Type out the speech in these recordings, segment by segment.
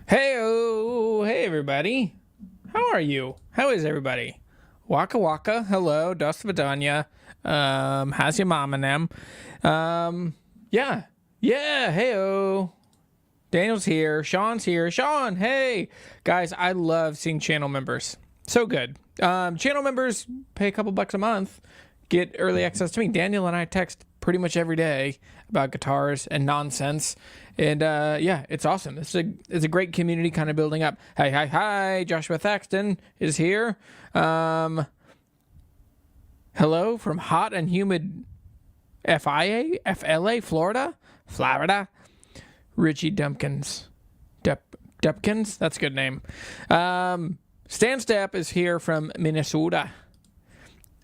Hey everybody. How are you? How is everybody? Waka waka. Hello. Das Vidanya. How's your mom and them? Yeah. Yeah. Heyo. Daniel's here. Sean's here. Sean, hey. Guys, I love seeing channel members. So good. Channel members pay a couple bucks a month, get early access to me. Daniel and I text pretty much every day about guitars and nonsense. And yeah, it's awesome. It's a great community kind of building up. Hi. Joshua Thaxton is here. Hello from hot and humid FLA, Florida. Richie Dumpkins. Dupkins? That's a good name. Stan Stepp is here from Minnesota.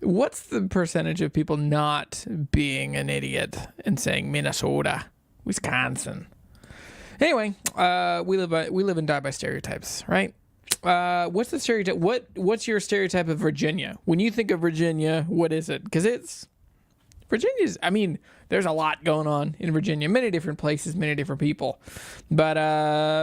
What's the percentage of people not being an idiot and saying Minnesota, Wisconsin? Anyway, we live and die by stereotypes, right? What's the stereotype? What's your stereotype of Virginia? When you think of Virginia, what is it? Because Virginia's, I mean, there's a lot going on in Virginia. Many different places, many different people. But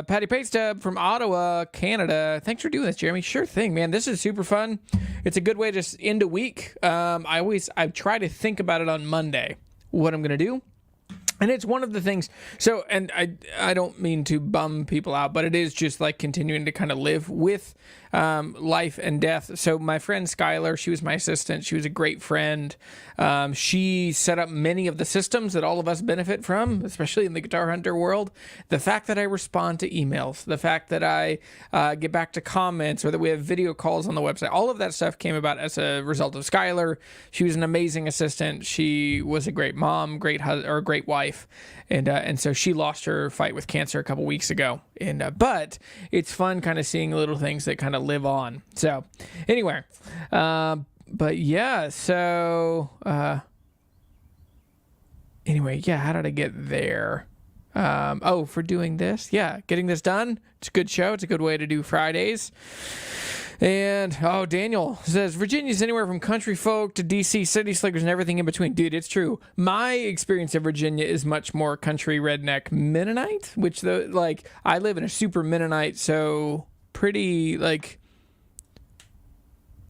Patty Pastub from Ottawa, Canada. Thanks for doing this, Jeremy. Sure thing, man. This is super fun. It's a good way to end a week. I try to think about it on Monday, what I'm going to do. And it's one of the things, so, and I don't mean to bum people out, but it is just like continuing to kind of live with life and death. So my friend Skyler, she was my assistant. She was a great friend. She set up many of the systems that all of us benefit from, especially in the Guitar Hunter world. The fact that I respond to emails, the fact that I get back to comments, or that we have video calls on the website, all of that stuff came about as a result of Skyler. She was an amazing assistant. She was a great mom, great wife. And so she lost her fight with cancer a couple weeks ago. But it's fun kind of seeing little things that kind of live on. So anyway, but yeah, so anyway, yeah, how did I get there? For doing this. Yeah, getting this done. It's a good show. It's a good way to do Fridays. And, Daniel says, Virginia's anywhere from country folk to DC city slickers and everything in between. Dude, it's true. My experience of Virginia is much more country redneck Mennonite, which, I live in a super Mennonite, so pretty,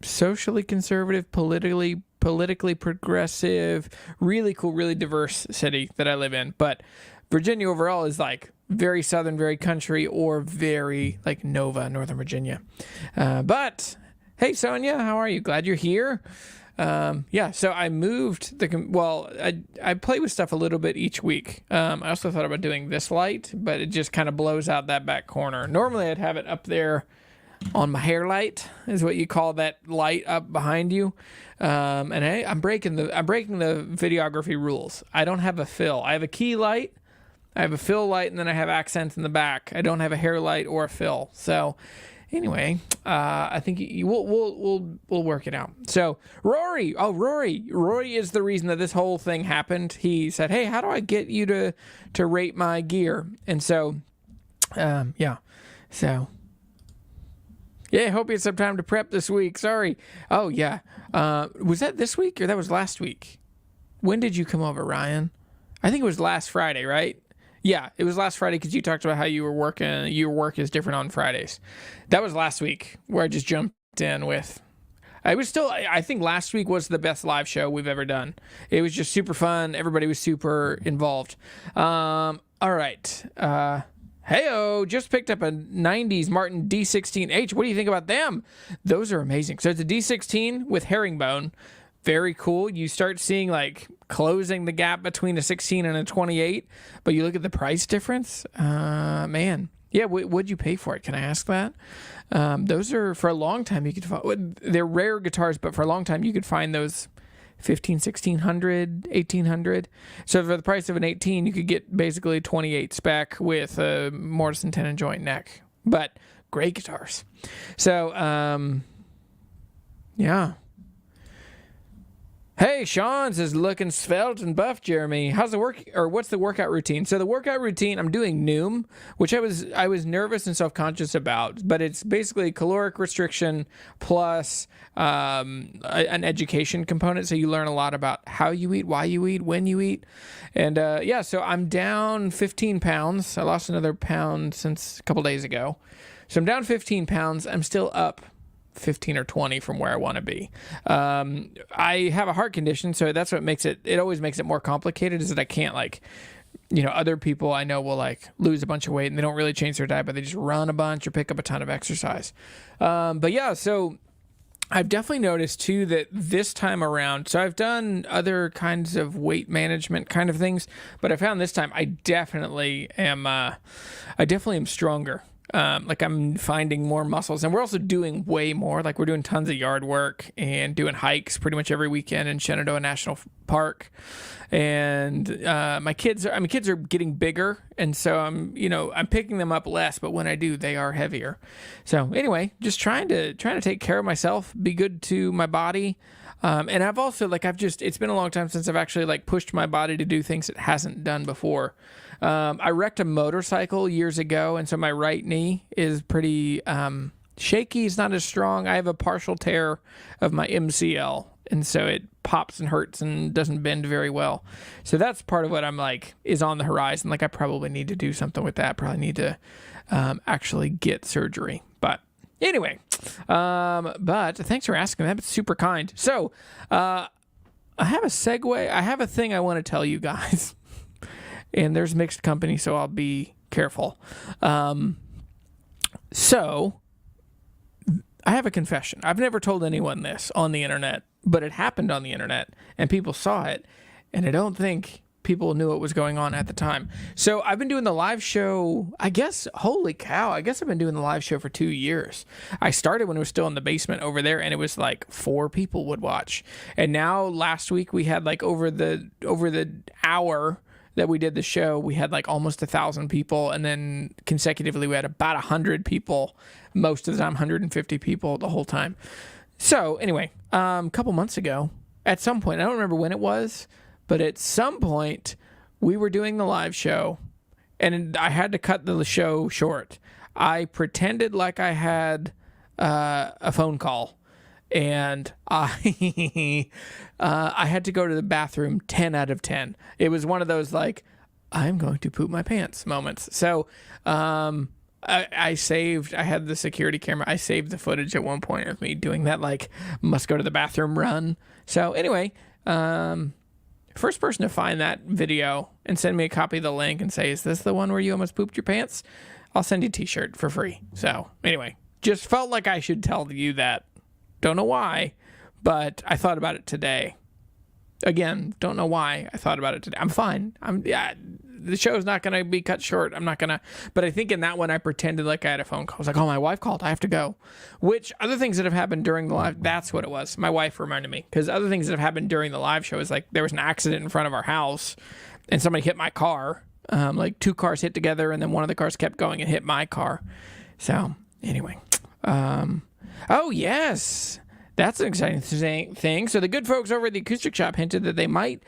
socially conservative, politically progressive, really cool, really diverse city that I live in. But Virginia overall is very southern, very country, or very Nova, Northern Virginia. But hey, Sonia, how are you? Glad you're here. So I moved I play with stuff a little bit each week. I also thought about doing this light, but it just kind of blows out that back corner. Normally I'd have it up there on my hair light, is what you call that light up behind you. And I'm breaking the videography rules. I don't have a fill. I have a key light, I have a fill light, and then I have accents in the back. I don't have a hair light or a fill. So anyway, I think we'll work it out. So Rory is the reason that this whole thing happened. He said, "Hey, how do I get you to rate my gear?" And so, yeah. I hope you had some time to prep this week. Sorry. Oh yeah. Was that this week or that was last week? When did you come over, Ryan? I think it was last Friday, right? Yeah, it was last Friday because you talked about how you were working. Your work is different on Fridays. That was last week where I just jumped in with. I think last week was the best live show we've ever done. It was just super fun. Everybody was super involved. All right. Heyo, just picked up a 90s Martin D16H. What do you think about them? Those are amazing. So it's a D16 with herringbone. Very cool. You start seeing closing the gap between a 16 and a 28, but you look at the price difference, man. Yeah, what'd you pay for it? Can I ask that? Those are, for a long time, you could find, they're rare guitars, but for a long time you could find those 15, 1600, 1800. So for the price of an 18, you could get basically 28 spec with a Mortison tenon joint neck, but great guitars. So, yeah. Hey, Sean says, looking svelte and buff, Jeremy. How's the work, or what's the workout routine? So the workout routine, I'm doing Noom, which I was nervous and self-conscious about, but it's basically caloric restriction plus an education component. So you learn a lot about how you eat, why you eat, when you eat. And so I'm down 15 pounds. I lost another pound since a couple days ago. So I'm down 15 pounds. I'm still up 15 or 20 from where I want to be. I have a heart condition, so that's what makes it always makes it more complicated, is that I can't, like, other people I know will like lose a bunch of weight and they don't really change their diet, but they just run a bunch or pick up a ton of exercise. So I've definitely noticed too that this time around, so I've done other kinds of weight management kind of things, but I found this time I definitely am stronger. Like I'm finding more muscles, and we're also doing way more. Like we're doing tons of yard work and doing hikes pretty much every weekend in Shenandoah National Park. And my kids are getting bigger, and so I'm picking them up less, but when I do, they are heavier. So anyway, just trying to take care of myself, be good to my body. And I've also it's been a long time since I've actually like pushed my body to do things it hasn't done before. I wrecked a motorcycle years ago, and so my right knee is pretty shaky. It's not as strong. I have a partial tear of my MCL, and so it pops and hurts and doesn't bend very well. So that's part of what I'm like is on the horizon. Like I probably need to do something with that. Probably need to actually get surgery. But anyway, but thanks for asking that. It's super kind. So I have a segue. I have a thing I want to tell you guys. And there's mixed company, so I'll be careful. So I have a confession. I've never told anyone this on the internet, but it happened on the internet, and people saw it, and I don't think people knew what was going on at the time. So I've been doing the live show, I guess, holy cow, I guess I've been doing the live show for 2 years. I started when it was still in the basement over there, and it was like 4 people would watch. And now last week we had like over the hour that we did the show, we had like almost 1,000 people, and then consecutively we had about 100 people, most of the time 150 people the whole time. So anyway, a couple months ago, at some point, I don't remember when it was, but at some point we were doing the live show, and I had to cut the show short. I pretended like I had a phone call, and I had to go to the bathroom 10 out of 10. It was one of those like, I'm going to poop my pants moments. So I had the security camera. I saved the footage at one point of me doing that, like, must go to the bathroom run. So anyway, first person to find that video and send me a copy of the link and say, is this the one where you almost pooped your pants? I'll send you a t-shirt for free. So anyway, just felt like I should tell you that. Don't know why, but I thought about it today. Again, don't know why I thought about it today. I'm fine. The show's not going to be cut short. I'm not going to, but I think in that one I pretended like I had a phone call. I was like, oh, my wife called. I have to go. Which other things that have happened during the live, that's what it was. My wife reminded me, because other things that have happened during the live show is like there was an accident in front of our house and somebody hit my car. Like 2 cars hit together, and then one of the cars kept going and hit my car. So anyway, oh, yes. That's an exciting thing. So the good folks over at the Acoustic Shop hinted that they might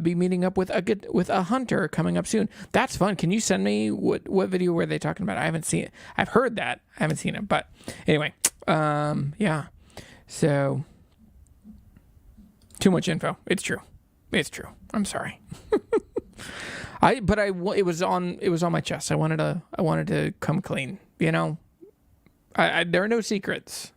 be meeting up with a hunter coming up soon. That's fun. Can you send me what video were they talking about? I haven't seen it. I've heard that. I haven't seen it. But anyway, yeah. So too much info. It's true. I'm sorry. It was on my chest. I wanted to come clean. There are no secrets.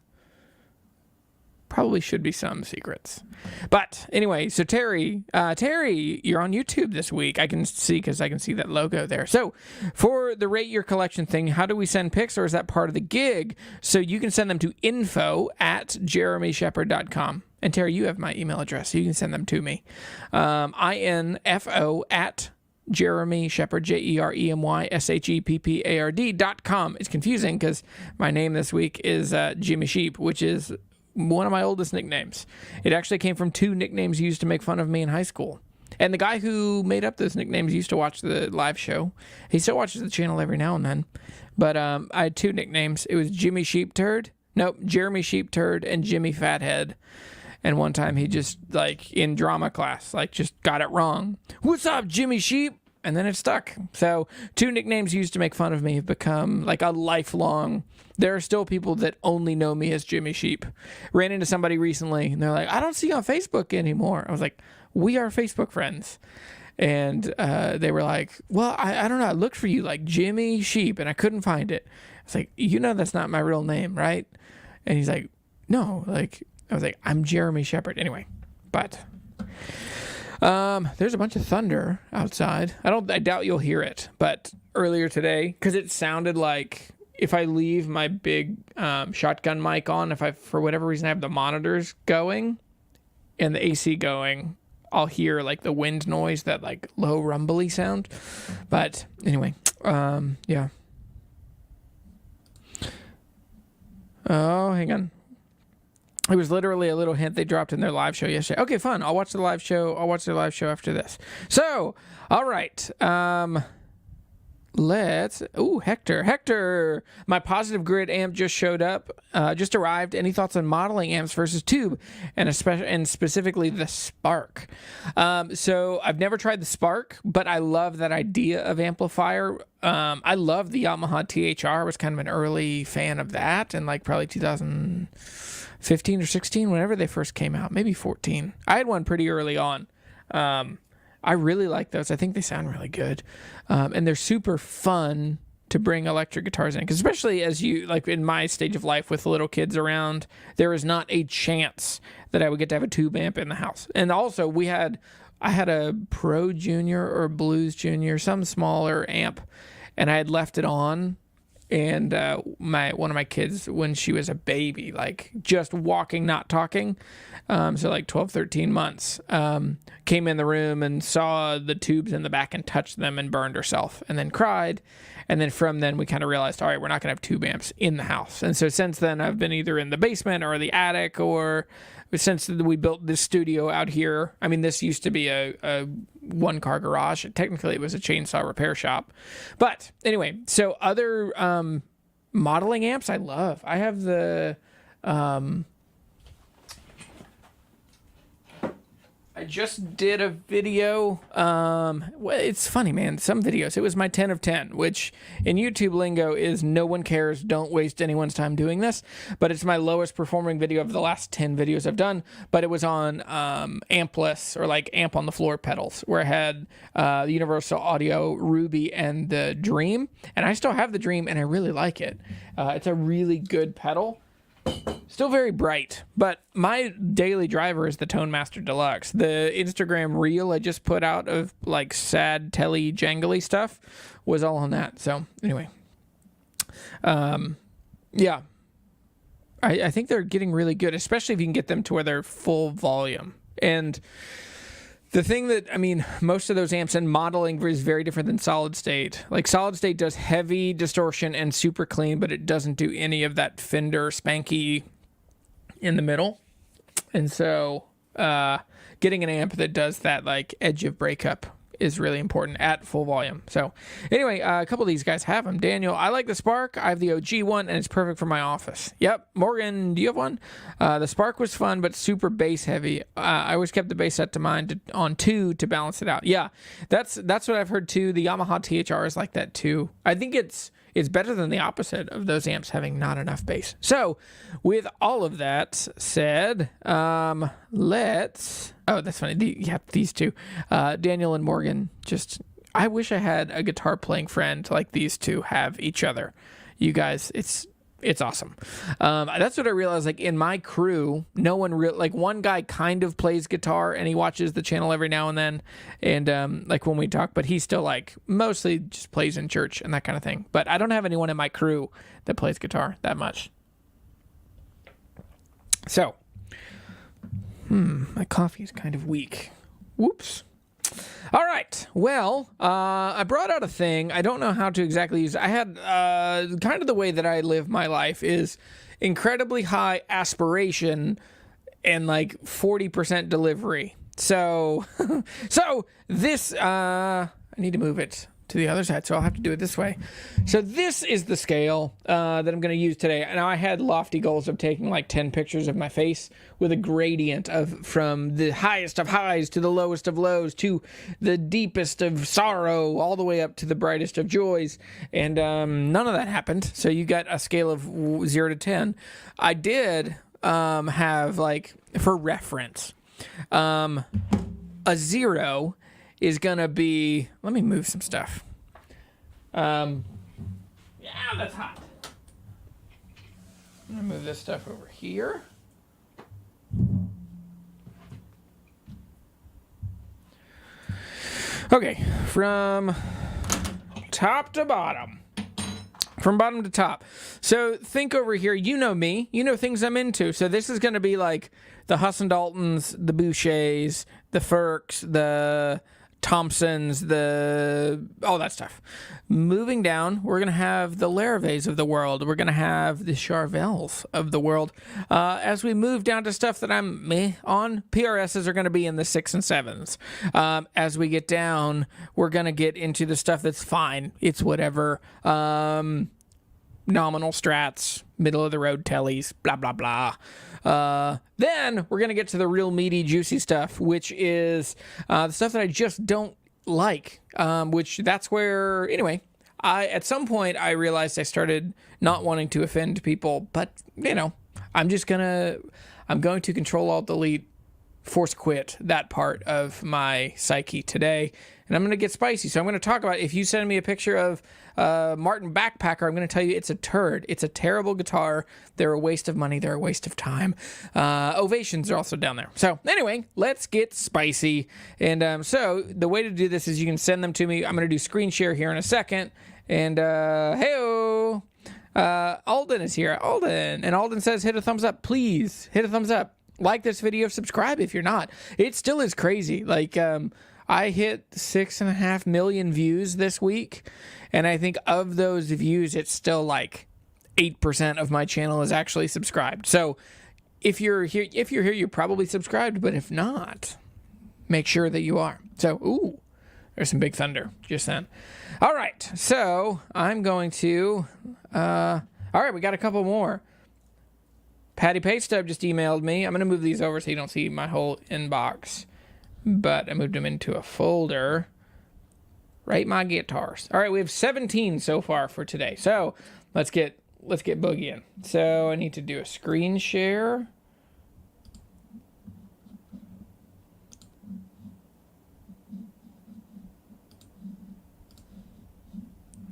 Probably should be some secrets. But anyway, so Terry, you're on YouTube this week. I can see, because I can see that logo there. So for the Rate Your Collection thing, how do we send pics, or is that part of the gig? So you can send them to info@jeremyshepard.com. And Terry, you have my email address, so you can send them to me. info at Jeremy Shepard, JeremySheppard.com. It's confusing because my name this week is Jimmy Sheep, which is one of my oldest nicknames. It actually came from 2 nicknames used to make fun of me in high school. And the guy who made up those nicknames used to watch the live show. He still watches the channel every now and then. But I had 2 nicknames. It was Jeremy Sheep Turd, and Jimmy Fathead. And one time he just, like, in drama class, like, just got it wrong. "What's up, Jimmy Sheep?" And then it stuck. So 2 nicknames used to make fun of me have become like a lifelong. There are still people that only know me as Jimmy Sheep. Ran into somebody recently, and they're like, "I don't see you on Facebook anymore." I was like, "We are Facebook friends." And they were like, "Well, I don't know. I looked for you, like Jimmy Sheep, and I couldn't find it." I was like, "You know that's not my real name, right?" And he's like, "No." Like, I was like, "I'm Jeremy Shepard." Anyway, but... there's a bunch of thunder outside. I doubt you'll hear it, but earlier today, because it sounded like if I leave my big shotgun mic on, if I, for whatever reason, I have the monitors going and the AC going, I'll hear like the wind noise, that like low rumbly sound. But anyway, yeah. Oh, hang on. It was literally a little hint they dropped in their live show yesterday. Okay, fun. I'll watch the live show. I'll watch the live show after this. So, all right. Hector. My Positive Grid amp just showed up. Just arrived. Any thoughts on modeling amps versus tube, and specifically the Spark? So I've never tried the Spark, but I love that idea of amplifier. I love the Yamaha THR. I was kind of an early fan of that, and like probably 2015 or 16, whenever they first came out, maybe 14. I had one pretty early on. I really like those. I think they sound really good. And they're super fun to bring electric guitars in, because especially as you, like in my stage of life with little kids around, there is not a chance that I would get to have a tube amp in the house. And also I had a Pro Junior or Blues Junior, some smaller amp, and I had left it on. And one of my kids, when she was a baby, like just walking, not talking, so like 12, 13 months, came in the room and saw the tubes in the back and touched them and burned herself, and then cried. And then from then we kind of realized, all right, we're not going to have tube amps in the house. And so since then I've been either in the basement or the attic, or since we built this studio out here. I mean, this used to be a one-car garage. Technically, it was a chainsaw repair shop. But anyway, so other modeling amps I love. I have the... I just did a video. Well, it's funny, man. Some videos. It was my 10 of 10, which in YouTube lingo is no one cares. Don't waste anyone's time doing this. But it's my lowest performing video of the last 10 videos I've done. But it was on ampless, or like amp on the floor pedals, where I had the Universal Audio Ruby and the Dream. And I still have the Dream, and I really like it. It's a really good pedal. Still very bright, but my daily driver is the Tone Master Deluxe. The Instagram reel I just put out of like sad, telly, jangly stuff was all on that. So anyway, yeah, I think they're getting really good, especially if you can get them to where they're full volume. And the thing that, I mean, most of those amps and modeling is very different than solid state. Like solid state does heavy distortion and super clean, but it doesn't do any of that Fender spanky in the middle. And so getting an amp that does that like edge of breakup is really important at full volume. So anyway, a couple of these guys have them. Daniel, I like the Spark. I have the OG one, and it's perfect for my office. Yep. Morgan, do you have one? The Spark was fun, but super bass heavy. I always kept the bass set to mine on 2 to balance it out. Yeah, that's what I've heard too. The Yamaha THR is like that too. I think it's better than the opposite of those amps having not enough bass. So with all of that said, let's... Oh, that's funny. These two. Daniel and Morgan, I wish I had a guitar playing friend like these two have each other. You guys, it's awesome. That's what I realized, like in my crew, no one like one guy kind of plays guitar and he watches the channel every now and then. And like when we talk, but he still like mostly just plays in church and that kind of thing. But I don't have anyone in my crew that plays guitar that much. So, my coffee is kind of weak. Whoops. All right. Well, I brought out a thing. I don't know how to exactly use it. I had kind of the way that I live my life is incredibly high aspiration and like 40% delivery. So this, I need to move it to the other side, so I'll have to do it this way. So this is the scale that I'm going to use today. Now, I had lofty goals of taking like 10 pictures of my face with a gradient of from the highest of highs to the lowest of lows to the deepest of sorrow all the way up to the brightest of joys. And none of that happened. So you got a scale of 0 to 10. I did have, like, for reference, a 0 is gonna be, let me move some stuff. Yeah, that's hot. I'm gonna move this stuff over here. Okay, from top to bottom. From bottom to top. So think over here. You know me. You know things I'm into. So this is going to be like the Husson-Daltons, the Bouchers, the Firks, the Thompsons, all that stuff. Moving down, we're going to have the Laraves of the world. We're going to have the Charvels of the world. As we move down to stuff that I'm meh on, PRSs are going to be in the 6 and 7s. As we get down, we're going to get into the stuff that's fine. It's whatever. Nominal strats, middle of the road tellies, blah, blah, blah. Then we're going to get to the real meaty, juicy stuff, which is the stuff that I just don't like, which that's where, anyway, at some point I realized I started not wanting to offend people, but, you know, I'm going to Control Alt Delete, force quit that part of my psyche today, and I'm going to get spicy. So I'm going to talk about, if you send me a picture of Martin Backpacker, I'm going to tell you it's a turd. It's a terrible guitar. They're a waste of money. They're a waste of time. Ovations are also down there. So anyway, let's get spicy. And so the way to do this is you can send them to me. I'm going to do screen share here in a second. And hey-o. Alden is here. Alden. And Alden says, hit a thumbs up. Please hit a thumbs up. Like this video. Subscribe if you're not. It still is crazy. Like, I hit 6.5 million views this week, and I think of those views, it's still like 8% of my channel is actually subscribed. So if you're here, you're probably subscribed, but if not, make sure that you are. So, ooh, there's some big thunder just then. All right, so I'm going to, all right, we got a couple more. Patty Paystub just emailed me. I'm going to move these over so you don't see my whole inbox. But I moved them into a folder. Rate my guitars. All right, we have 17 so far for today. So let's get boogieing. So I need to do a screen share.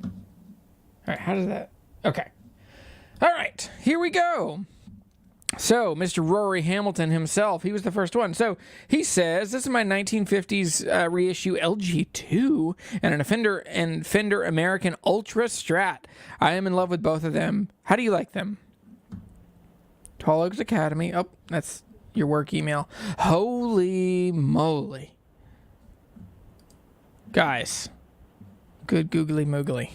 All right, how does that? Okay. All right, here we go. So, Mr. Rory Hamilton himself, he was the first one. So, he says, this is my 1950s reissue LG2 and an Fender American Ultra Strat. I am in love with both of them. How do you like them? Tall Oaks Academy. Oh, that's your work email. Holy moly. Guys, good googly moogly.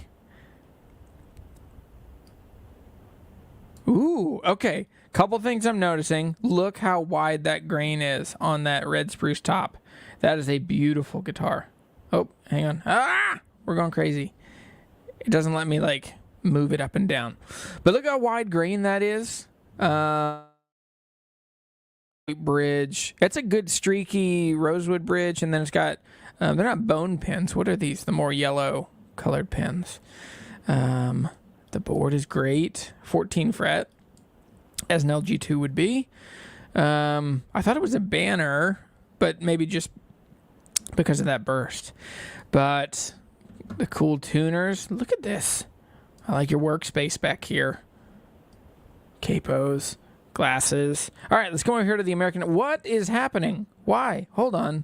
Ooh, okay. Couple things I'm noticing. Look how wide that grain is on that red spruce top. That is a beautiful guitar. Oh, hang on. Ah! We're going crazy. It doesn't let me, like, move it up and down. But look how wide grain that is. Bridge. It's a good streaky rosewood bridge. And then it's got, they're not bone pins. What are these? The more yellow colored pins. The board is great. 14 fret. As an LG2 would be. I thought it was a banner, but maybe just because of that burst. But the cool tuners. Look at this. I like your workspace back here. Capos, glasses. All right, let's go over here to the American. What is happening? Why? Hold on.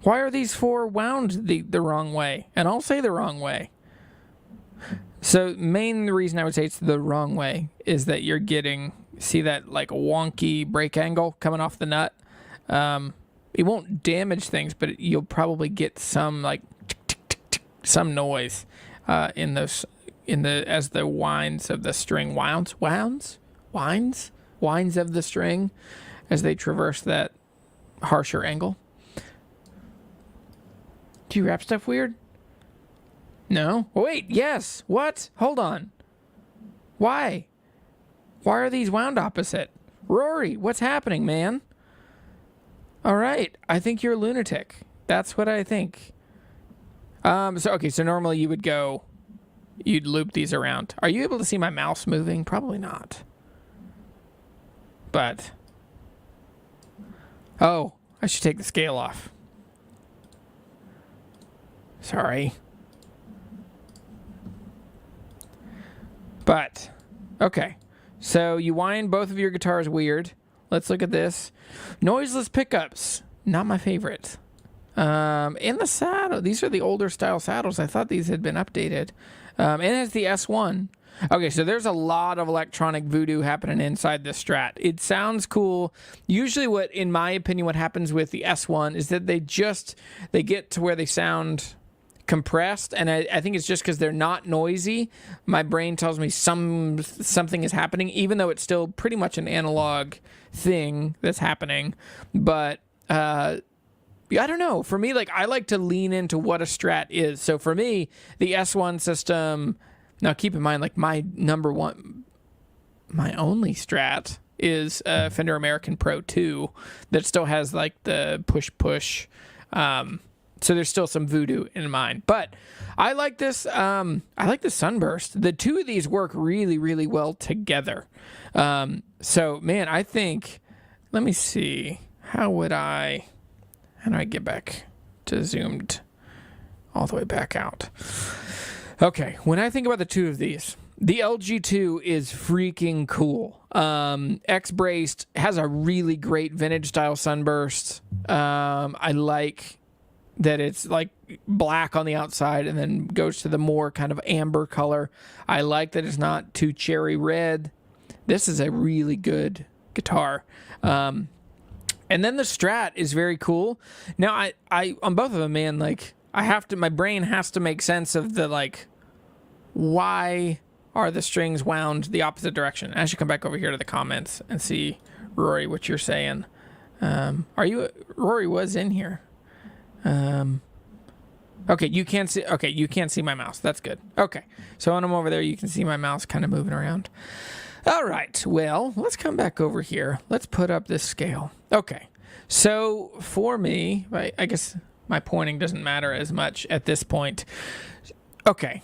Why are these four wound the wrong way? And I'll say the wrong way. So main reason I would say it's the wrong way is that you're getting, see that like wonky break angle coming off the nut. It won't damage things, but you'll probably get some like some noise as the winds of the string winds of the string as they traverse that harsher angle. Do you wrap stuff weird? No? Wait, yes. What? Hold on. Why? Why are these wound opposite? Rory, what's happening, man? All right. I think you're a lunatic. That's what I think. So normally you'd loop these around. Are you able to see my mouse moving? Probably not. But, oh, I should take the scale off. Sorry. But, okay. So you wind both of your guitars weird. Let's look at this. Noiseless pickups. Not my favorite. In the saddle. These are the older style saddles. I thought these had been updated. And it's the S1. Okay, so there's a lot of electronic voodoo happening inside this Strat. It sounds cool. Usually in my opinion, what happens with the S1 is that they get to where they sound compressed, and I think it's just because they're not noisy. My brain tells me something is happening, even though it's still pretty much an analog thing that's happening. But I don't know. For me, I like to lean into what a Strat is. So for me, the S1 system. Now keep in mind, my only Strat is a Fender American Pro 2 that still has the push. So there's still some voodoo in mind, but I like this. I like the Sunburst. The two of these work really, really well together. So man, I think. Let me see. How do I get back to zoomed all the way back out? Okay, when I think about the two of these, the LG2 is freaking cool. X-braced, has a really great vintage style Sunburst. I like that it's black on the outside and then goes to the more kind of amber color. I like that it's not too cherry red. This is a really good guitar. And then the Strat is very cool. Now I on both of them, man, my brain has to make sense of why are the strings wound the opposite direction? I should come back over here to the comments and see, Rory, what you're saying. Rory was in here. Okay, you can't see my mouse. That's good. Okay, so when I'm over there, you can see my mouse kind of moving around. All right, well, let's come back over here. Let's put up this scale. Okay, so for me, I guess my pointing doesn't matter as much at this point. Okay,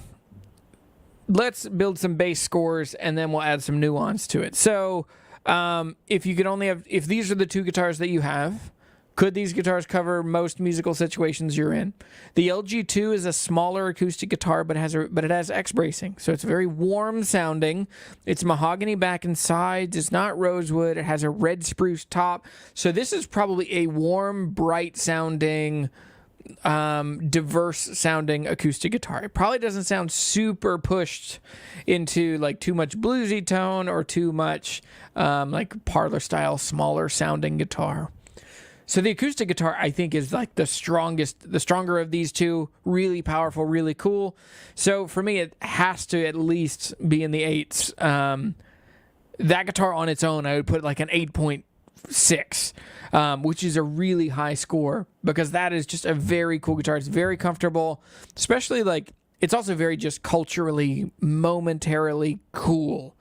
let's build some base scores, and then we'll add some nuance to it. So if these are the two guitars that you have, could these guitars cover most musical situations you're in? The LG2 is a smaller acoustic guitar, but it has X bracing, so it's very warm sounding. It's mahogany back and sides. It's not rosewood. It has a red spruce top. So this is probably a warm, bright sounding, diverse sounding acoustic guitar. It probably doesn't sound super pushed into too much bluesy tone or too much parlor style, smaller sounding guitar. So the acoustic guitar, I think, is the stronger of these two. Really powerful, really cool. So for me, it has to at least be in the 8s. That guitar on its own, I would put an 8.6, which is a really high score, because that is just a very cool guitar. It's very comfortable, especially it's also very just culturally, momentarily cool.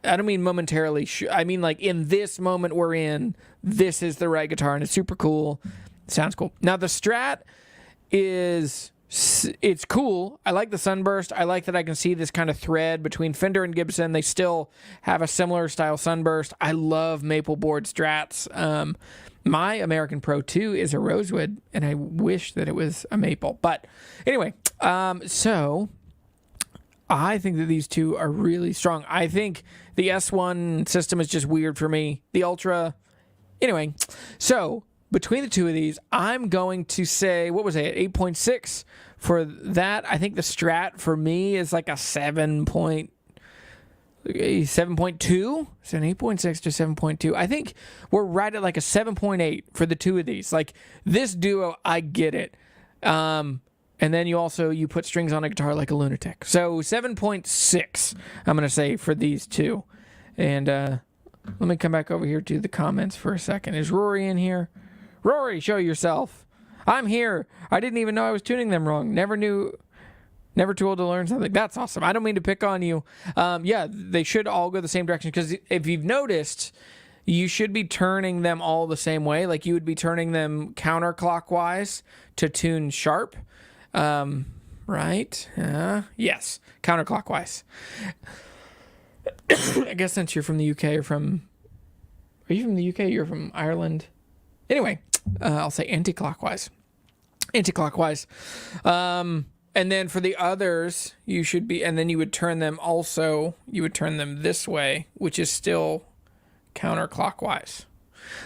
I don't mean momentarily. I mean in this moment we're in, this is the right guitar, and it's super cool. Sounds cool. Now the Strat it's cool. I like the Sunburst. I like that I can see this kind of thread between Fender and Gibson. They still have a similar style Sunburst. I love maple board Strats. My American Pro 2 is a rosewood, and I wish that it was a maple. But anyway, so I think that these two are really strong. I think the S1 system is just weird for me. The Ultra, anyway. So between the two of these, I'm going to say, what was it, 8.6 for that. I think the Strat for me is a 7.2. Is it an 8.6 to 7.2? I think we're right at a 7.8 for the two of these. This duo, I get it. And then you put strings on a guitar like a lunatic. So 7.6, I'm going to say, for these two. And let me come back over here to the comments for a second. Is Rory in here? Rory, show yourself. I'm here. I didn't even know I was tuning them wrong. Never Never too old to learn something. That's awesome. I don't mean to pick on you. Yeah, they should all go the same direction, because if you've noticed, you should be turning them all the same way. Like you would be turning them counterclockwise to tune sharp. Right? Yes, counterclockwise. I guess since you're from the UK or from... Are you from the UK? You're from Ireland? Anyway, I'll say anti-clockwise. Anti-clockwise. And then for the others, you should be... And then you would turn them also... You would turn them this way, which is still counterclockwise.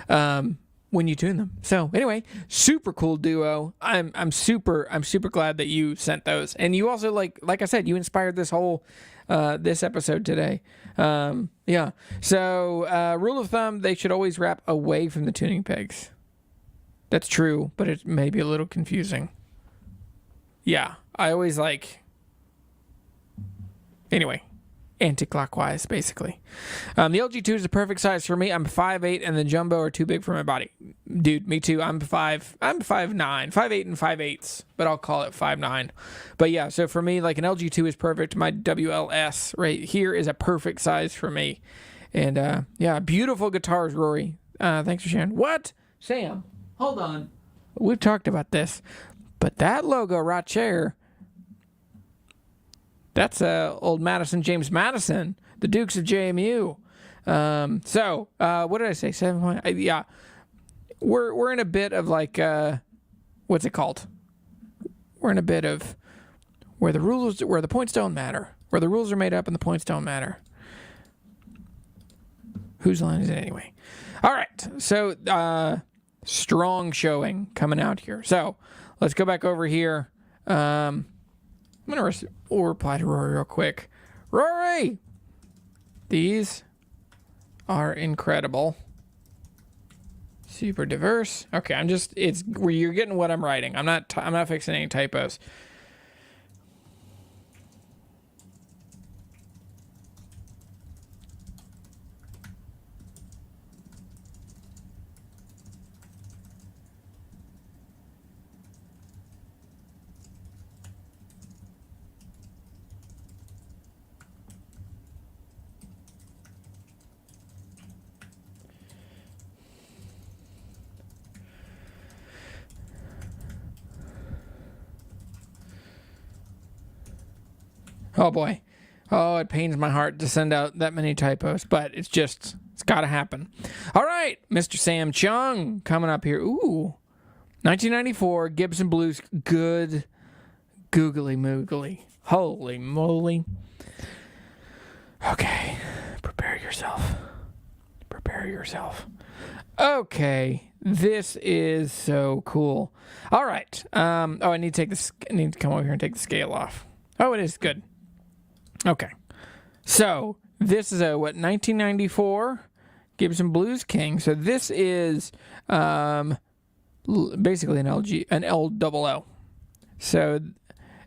When you tune them. So anyway, super cool duo. I'm super glad that you sent those. And you also, like I said, you inspired this whole this episode today. Yeah. So rule of thumb, they should always wrap away from the tuning pegs. That's true, but it may be a little confusing. Yeah. I always anyway, anti-clockwise, basically. The LG2 is the perfect size for me. I'm 5'8", and the jumbo are too big for my body. Dude, me too. I'm 5'9", 5'8" and 5'8", but I'll call it 5'9". But yeah, so for me, like an LG2 is perfect. My WLS right here is a perfect size for me. And yeah, beautiful guitars, Rory. Thanks for sharing. What? Sam, hold on. We've talked about this, but that logo right there, that's old James Madison, the Dukes of JMU. So what did I say? 7 point. Yeah, we're in a bit of what's it called? We're in a bit of where the points don't matter, where the rules are made up and the points don't matter. Whose line is it anyway? All right, so strong showing coming out here. So let's go back over here. I'm going to reply to Rory real quick. Rory! These are incredible. Super diverse. Okay, you're getting what I'm writing. I'm not fixing any typos. Oh boy. Oh, it pains my heart to send out that many typos, but it's got to happen. All right, Mr. Sam Chung coming up here. Ooh. 1994 Gibson Blues, good googly moogly. Holy moly. Okay, prepare yourself. Okay, this is so cool. All right. I need to come over here and take the scale off. Oh, it is good. Okay, so this is a 1994 Gibson Blues King. So this is basically an LOO. So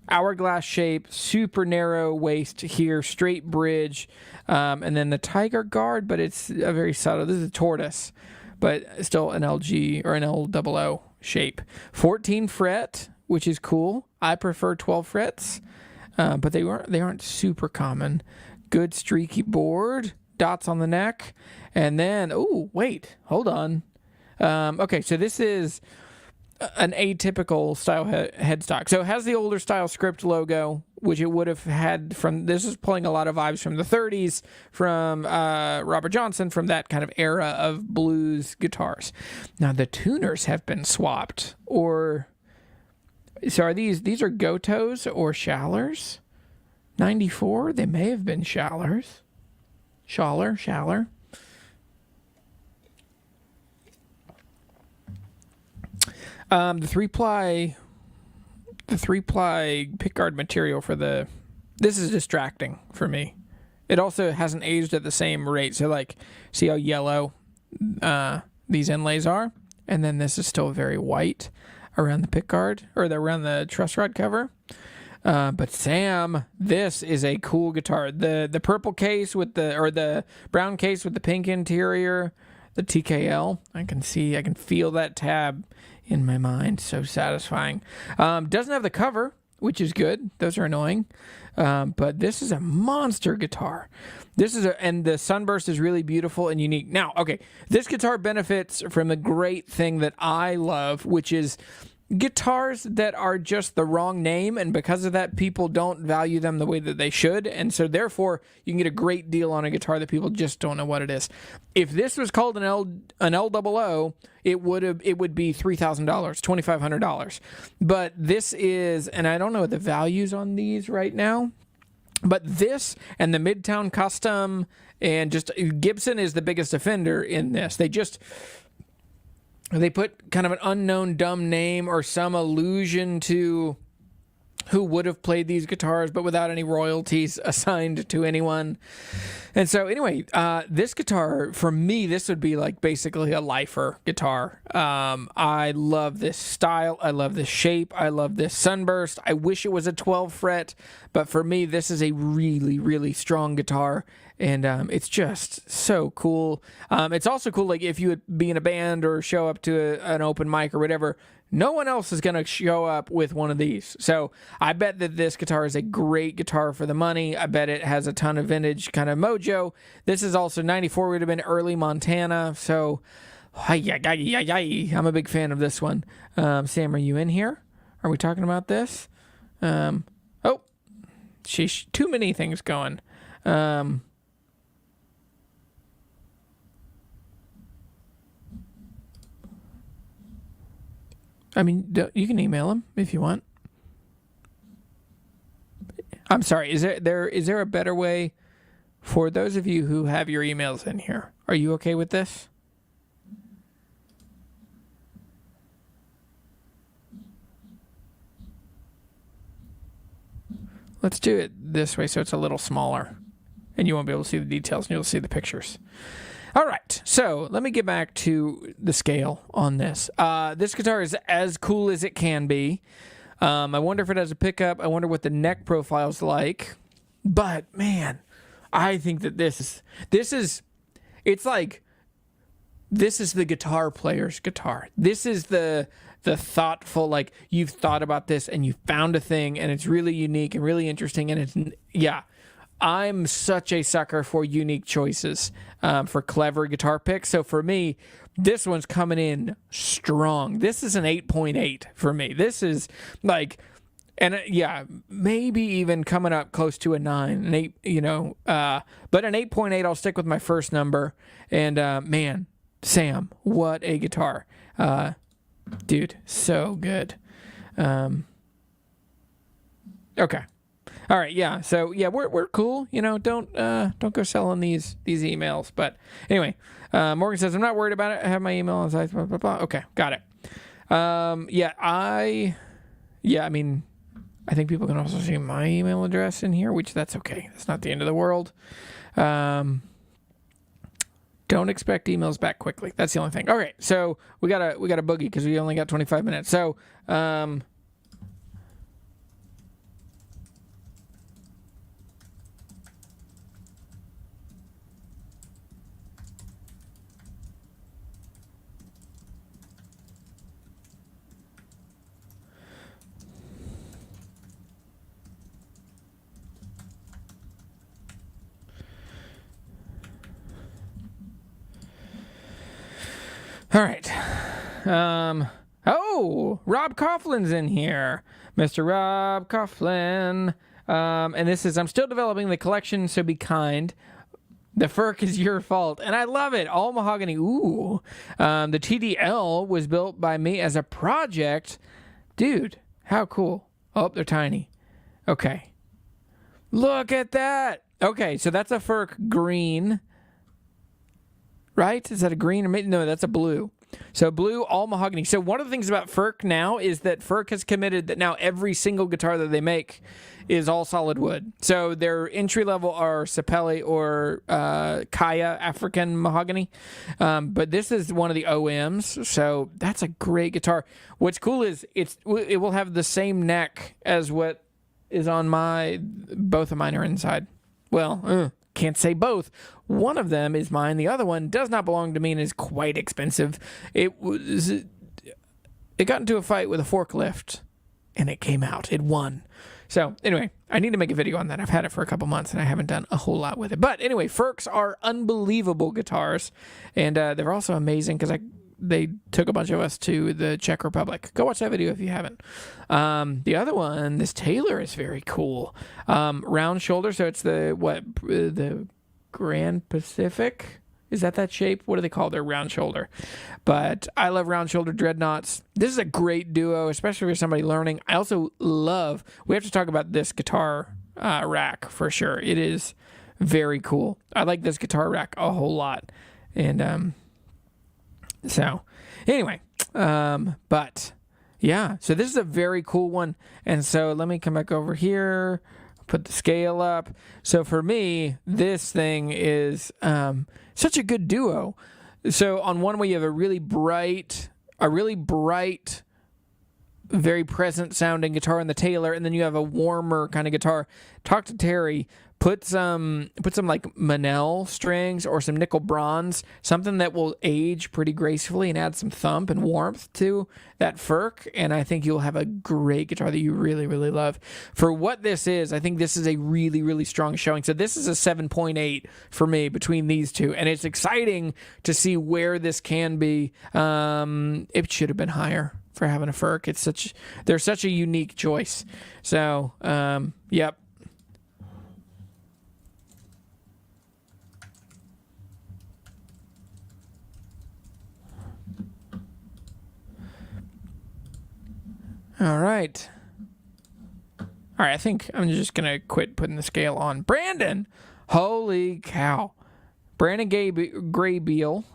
hourglass shape, super narrow waist here, straight bridge, and then the tiger guard, but it's a very subtle. This is a tortoise, but still an LG or an LOO shape. 14 fret, which is cool. I prefer 12 frets. But they aren't super common. Good streaky board, dots on the neck, and then hold on. Okay, so this is an atypical style headstock. So it has the older style script logo, which it would have had from. This is pulling a lot of vibes from the 30s, from Robert Johnson, from that kind of era of blues guitars. Now the tuners have been swapped, or. So are these are Gotos or Schallers? 94? They may have been Schallers. Schaller. The three-ply pickguard material for this is distracting for me. It also hasn't aged at the same rate. So see how yellow these inlays are? And then this is still very white around the pickguard, or around the truss rod cover. But Sam, this is a cool guitar. The purple case the brown case with the pink interior, the TKL. I can feel that tab in my mind. So satisfying. Doesn't have the cover, which is good. Those are annoying. But this is a monster guitar. And the sunburst is really beautiful and unique. Now, okay, this guitar benefits from the great thing that I love, which is guitars that are just the wrong name, and because of that, people don't value them the way that they should, and so therefore you can get a great deal on a guitar that people just don't know what it is. If this was called an L00, it would be $3,000, $2,500. But this is, and I don't know what the values on these right now, but this and the Midtown Custom and just Gibson is the biggest offender in this. They put kind of an unknown dumb name or some allusion to who would have played these guitars, but without any royalties assigned to anyone. And so anyway, this guitar, for me, this would be like basically a lifer guitar. I love this style. I love this shape. I love this sunburst. I wish it was a 12 fret, but for me, this is a really, really strong guitar. And it's just so cool. It's also cool, like if you would be in a band or show up to an open mic or whatever, no one else is going to show up with one of these. So I bet that this guitar is a great guitar for the money. I bet it has a ton of vintage kind of mojo. This is also 94, would have been early Montana. So I'm a big fan of this one. Sam, are you in here? Are we talking about this? Sheesh, too many things going. I mean, you can email him if you want. I'm sorry. Is there a better way for those of you who have your emails in here? Are you okay with this? Let's do it this way so it's a little smaller, and you won't be able to see the details, and you'll see the pictures. All right, so let me get back to the scale on this. This guitar is as cool as it can be. I wonder if it has a pickup. I wonder what the neck profile's like. But, man, I think that this is the guitar player's guitar. This is the thoughtful, like, you've thought about this and you found a thing, and it's really unique and really interesting, and I'm such a sucker for unique choices, for clever guitar picks. So for me, this one's coming in strong. This is an 8.8 for me. This is like, and maybe even coming up close to a 9, an 8, but an 8.8, I'll stick with my first number. And man, Sam, what a guitar. Dude, so good. Okay. All right, yeah. So yeah, we're cool. Don't go selling these emails. But anyway, Morgan says I'm not worried about it. I have my email on site. Blah, blah, blah. Okay, got it. I mean, I think people can also see my email address in here, which that's okay. That's not the end of the world. Don't expect emails back quickly. That's the only thing. All right, so we got a boogie because we only got 25 minutes. So. All right. Rob Coughlin's in here. Mr. Rob Coughlin. And this is, I'm still developing the collection, so be kind. The Firk is your fault. And I love it. All mahogany. Ooh. The TDL was built by me as a project. Dude, how cool. Oh, they're tiny. Okay. Look at that. Okay, so that's a Firk green. Right? Is that a green or maybe? No, that's a blue. So blue, all mahogany. So one of the things about Firk now is that Firk has committed that now every single guitar that they make is all solid wood. So their entry level are Sapelli or Kaya African mahogany. But this is one of the OMs. So that's a great guitar. What's cool is it will have the same neck as what is on both of mine are inside. Well, can't say both. One of them is mine. The other one does not belong to me and is quite expensive. It got into a fight with a forklift and it came out. It won. So anyway, I need to make a video on that. I've had it for a couple months and I haven't done a whole lot with it. But anyway, Ferks are unbelievable guitars, and they're also amazing because they took a bunch of us to the Czech Republic. Go watch that video if you haven't. The other one, this Taylor is very cool. Round shoulder, so it's the Grand Pacific. Is that shape? What do they call their round shoulder? But I love round shoulder dreadnoughts. This is a great duo, especially for somebody learning. I also love, we have to talk about this guitar rack for sure. It is very cool. I like this guitar rack a whole lot. And so anyway, but yeah, so this is a very cool one. And so let me come back over here, put the scale up. So for me, this thing is such a good duo. So on one way, you have a really bright, very present sounding guitar in the Taylor, and then you have a warmer kind of guitar. Talk to Terry. Put some like Manel strings or some nickel bronze, something that will age pretty gracefully and add some thump and warmth to that Ferk, and I think you'll have a great guitar that you really, really love. For what this is, I think this is a really, really strong showing. So this is a 7.8 for me between these two, and it's exciting to see where this can be. It should have been higher for having a Ferk. They're such a unique choice. So, yep. All right, I think I'm just going to quit putting the scale on. Brandon! Holy cow. Brandon Graybeal.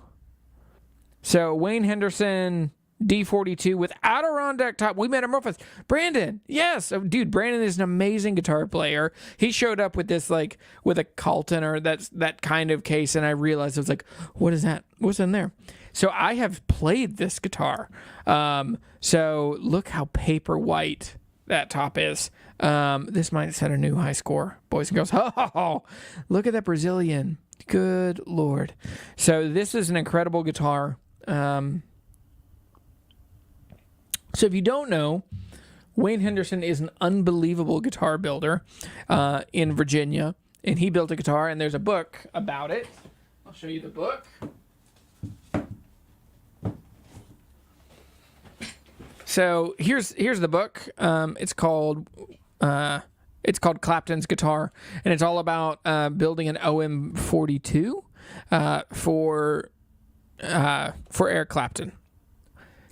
So, Wayne Henderson, D42 with Adirondack top. We met him real fast. Brandon, yes. Oh, dude, Brandon is an amazing guitar player. He showed up with this, like, with a Coiled or that kind of case, and I realized, I was like, what is that? What's in there? So I have played this guitar. So look how paper white that top is. This might set a new high score, boys and girls. Oh, look at that Brazilian. Good Lord. So this is an incredible guitar. So if you don't know, Wayne Henderson is an unbelievable guitar builder in Virginia. And he built a guitar, and there's a book about it. I'll show you the book. So here's the book. It's called Clapton's Guitar, and it's all about building an OM42 for Eric Clapton.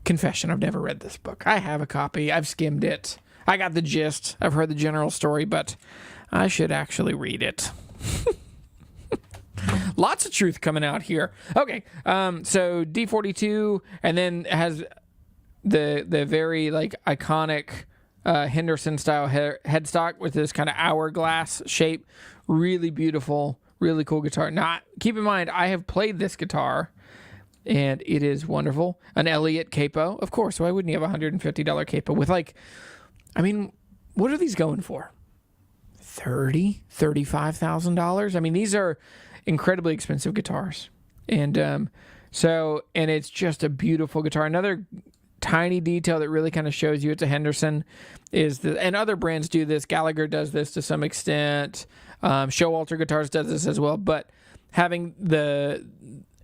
Confession: I've never read this book. I have a copy. I've skimmed it. I got the gist. I've heard the general story, but I should actually read it. Lots of truth coming out here. Okay, so D42, and then it has the very like iconic Henderson style headstock with this kind of hourglass shape. Really beautiful, really cool guitar. Now, keep in mind, I have played this guitar, and it is wonderful. An Elliott capo, of course. Why wouldn't you have a $150 capo with, like, I mean, what are these going for? $35,000? I mean, these are incredibly expensive guitars, and so it's just a beautiful guitar. Another tiny detail that really kind of shows you it's a Henderson is and other brands do this. Gallagher does this to some extent. Showalter Guitars does this as well, but having the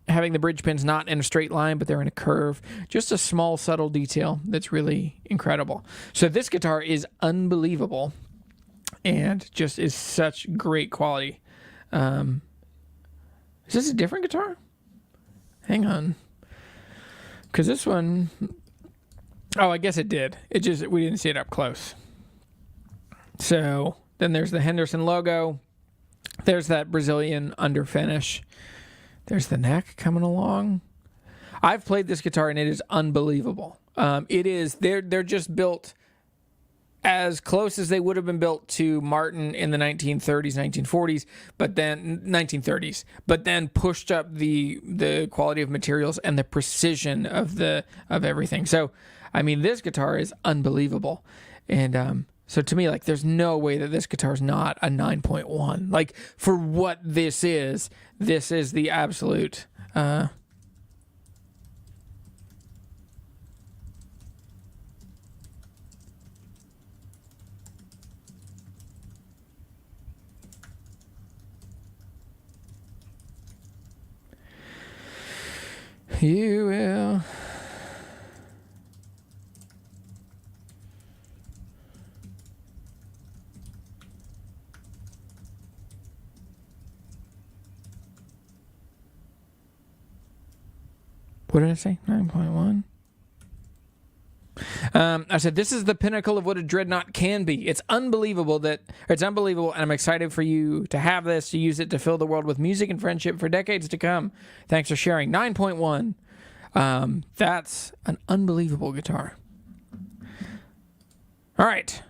bridge pins not in a straight line, but they're in a curve, just a small subtle detail that's really incredible. So this guitar is unbelievable and just is such great quality. Is this a different guitar? Hang on, because this one, oh, I guess it did. We didn't see it up close. So then there's the Henderson logo. There's that Brazilian under finish. There's the neck coming along. I've played this guitar and it is unbelievable. It is. They're just built as close as they would have been built to Martin in the 1930s, 1940s, but then 1930s. But then pushed up the quality of materials and the precision of everything. So, I mean, this guitar is unbelievable. And so to me, like, there's no way that this guitar is not a 9.1. Like, for what this is the absolute. You will. What did I say? 9.1. I said, this is the pinnacle of what a dreadnought can be. It's unbelievable, and I'm excited for you to have this, to use it to fill the world with music and friendship for decades to come. Thanks for sharing. 9.1. That's an unbelievable guitar. All right.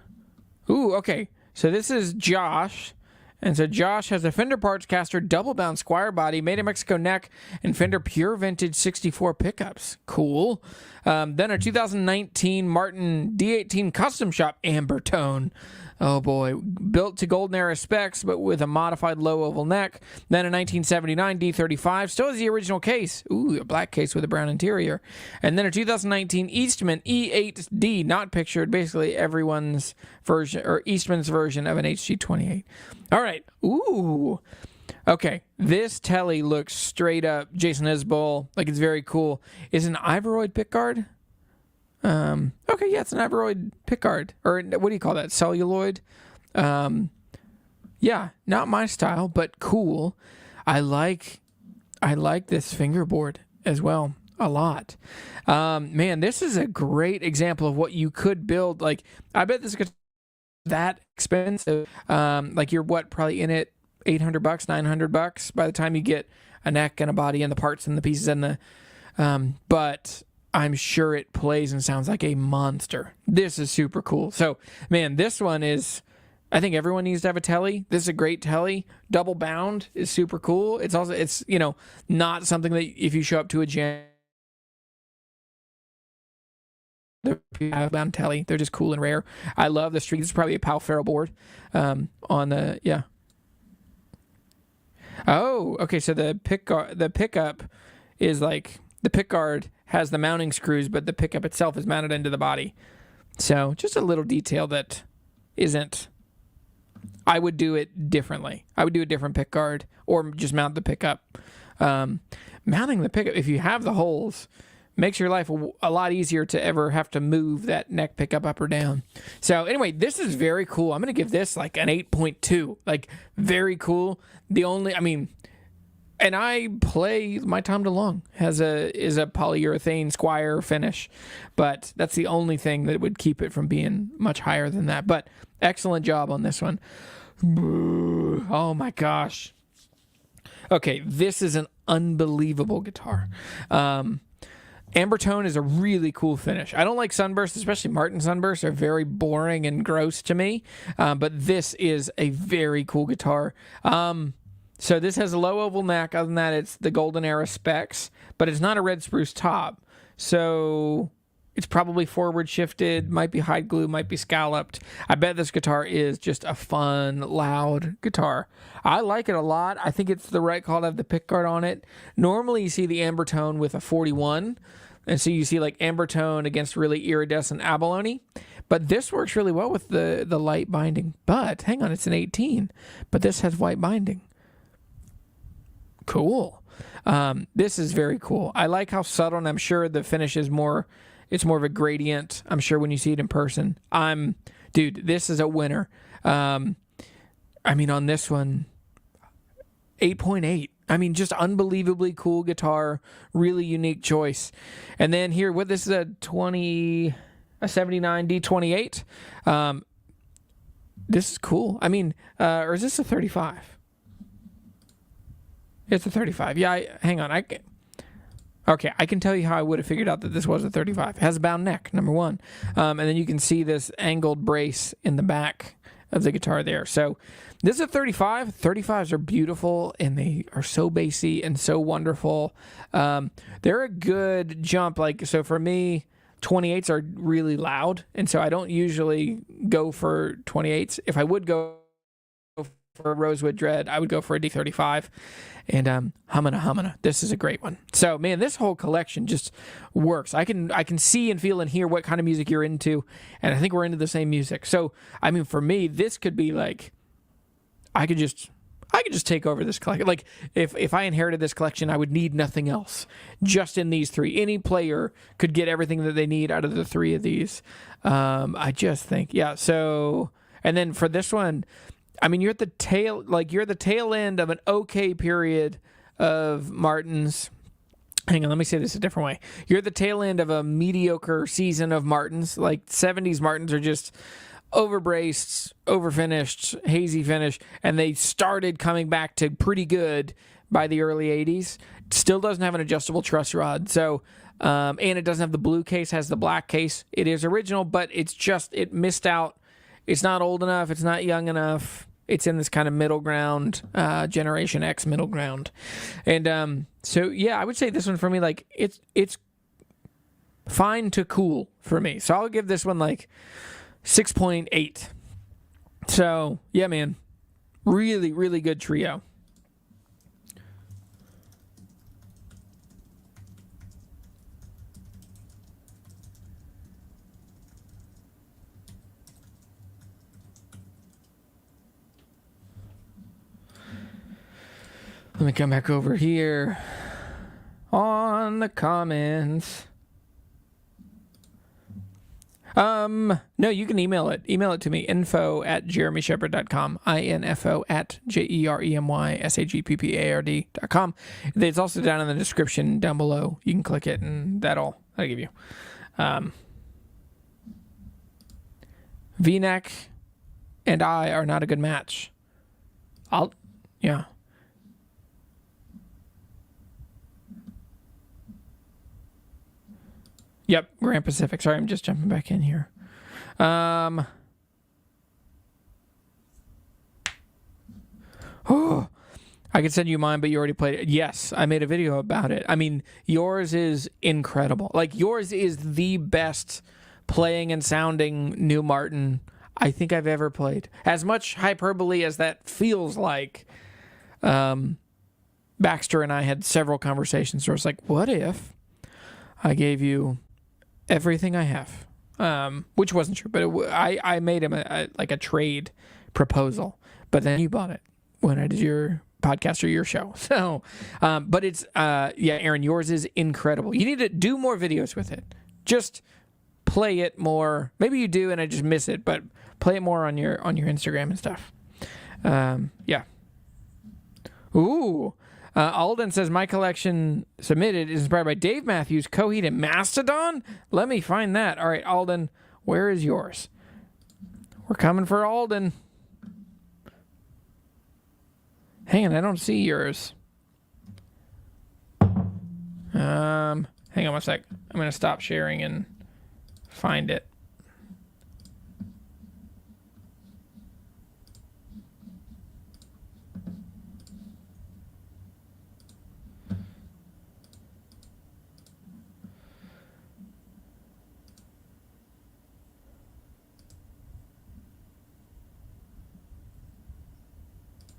Ooh, okay. So this is Josh. And so Josh has a Fender Parts Caster double-bound Squire body, made in Mexico neck, and Fender Pure Vintage 64 pickups. Cool. Then a 2019 Martin D18 Custom Shop Amber Tone. Oh boy. Built to Golden Era specs, but with a modified low oval neck. Then a 1979 D35. Still has the original case. Ooh, a black case with a brown interior. And then a 2019 Eastman E8D, not pictured, basically everyone's version, or Eastman's version of an HG28. All right. Ooh. Okay. This telly looks straight up Jason Isbell. Like, it's very cool. Is it an Ivoroid pickguard? Okay, yeah, it's an Ivoroid pickguard. Or what do you call that? Celluloid? Yeah, not my style, but cool. I like this fingerboard as well a lot. Man, this is a great example of what you could build. Like, I bet this could that expensive. Like, you're probably in it $800, $900 by the time you get a neck and a body and the parts and the pieces and the but I'm sure it plays and sounds like a monster. This is super cool. So, man, this one is, I think everyone needs to have a telly. This is a great telly. Double bound is super cool. It's also, not something that if you show up to a jam, the bound telly, they're just cool and rare. I love the Street. This is probably a Pal Ferrell board on the, yeah. Oh, okay, so the pickup is like, the pickguard has the mounting screws, but the pickup itself is mounted into the body. So just a little detail that isn't... I would do it differently. I would do a different pickguard or just mount the pickup. Mounting the pickup, if you have the holes, makes your life a lot easier to ever have to move that neck pickup up or down. So anyway, this is very cool. I'm going to give this like an 8.2. Like, very cool. And I play my Tom DeLonge is a polyurethane Squire finish, but that's the only thing that would keep it from being much higher than that. But excellent job on this one. Oh my gosh. Okay, this is an unbelievable guitar. Amber Tone is a really cool finish. I don't like sunbursts, especially Martin sunbursts. They're very boring and gross to me. But this is a very cool guitar. So this has a low oval neck. Other than that, it's the Golden Era specs, but it's not a red spruce top. So it's probably forward shifted, might be hide glue, might be scalloped. I bet this guitar is just a fun, loud guitar. I like it a lot. I think it's the right call to have the pickguard on it. Normally you see the Amber Tone with a 41, and so you see like Amber Tone against really iridescent abalone. But this works really well with the light binding. But hang on, it's an 18, but this has white binding. Cool. This is very cool. I like how subtle, and I'm sure the finish is it's more of a gradient. I'm sure when you see it in person. Dude, this is a winner. On this one, 8.8. Just unbelievably cool guitar, really unique choice. And then here, this is a 79 D28. This is cool. Or is this a 35? It's a 35. Yeah, hang on. I can tell you how I would have figured out that this was a 35. It has a bound neck, number one. And then you can see this angled brace in the back of the guitar there. So this is a 35. 35s are beautiful, and they are so bassy and so wonderful. They're a good jump. So for me, 28s are really loud, and so I don't usually go for 28s. If I would go for a Rosewood Dread, I would go for a D35. And Humana. This is a great one. So, man, this whole collection just works. I can see and feel and hear what kind of music you're into, and I think we're into the same music. So, for me, this could be like, I I could just take over this collection. Like, if I inherited this collection, I would need nothing else. Just in these three. Any player could get everything that they need out of the three of these. I just think, yeah. So, and then for this one, I mean, you're at the tail end of an okay period of Martins. Hang on, let me say this a different way. You're at the tail end of a mediocre season of Martins. Like, 70s Martins are just overbraced, overfinished, hazy finish, and they started coming back to pretty good by the early 80s. Still doesn't have an adjustable truss rod, so and it doesn't have the blue case, has the black case. It is original, but it missed out. It's not old enough, it's not young enough. It's in this kind of middle ground, Generation X middle ground. And so yeah, I would say this one for me, like, it's fine to cool for me. So I'll give this one like 6.8. So, yeah, man. Really, really good trio. Let me come back over here on the comments. No, you can email it. Email it to me, info@jeremyshepherd.com, info@jeremyshaphard.com. It's also down in the description down below. You can click it, and that'll give you. V-neck and I are not a good match. Yeah. Yep, Grand Pacific. Sorry, I'm just jumping back in here. Oh, I could send you mine, but you already played it. Yes, I made a video about it. I mean, yours is incredible. Like, yours is the best playing and sounding new Martin I think I've ever played. As much hyperbole as that feels like, Baxter and I had several conversations where it's like, what if I gave you everything I have, which wasn't true, but I made him a trade proposal, but then you bought it when I did your podcast or your show. So, but it's, Aaron, yours is incredible. You need to do more videos with it. Just play it more. Maybe you do and I just miss it, but play it more on your Instagram and stuff. Yeah. Ooh. Alden says, my collection submitted is inspired by Dave Matthews, Coheed, and Mastodon? Let me find that. All right, Alden, where is yours? We're coming for Alden. Hang on, I don't see yours. Hang on one sec. I'm going to stop sharing and find it.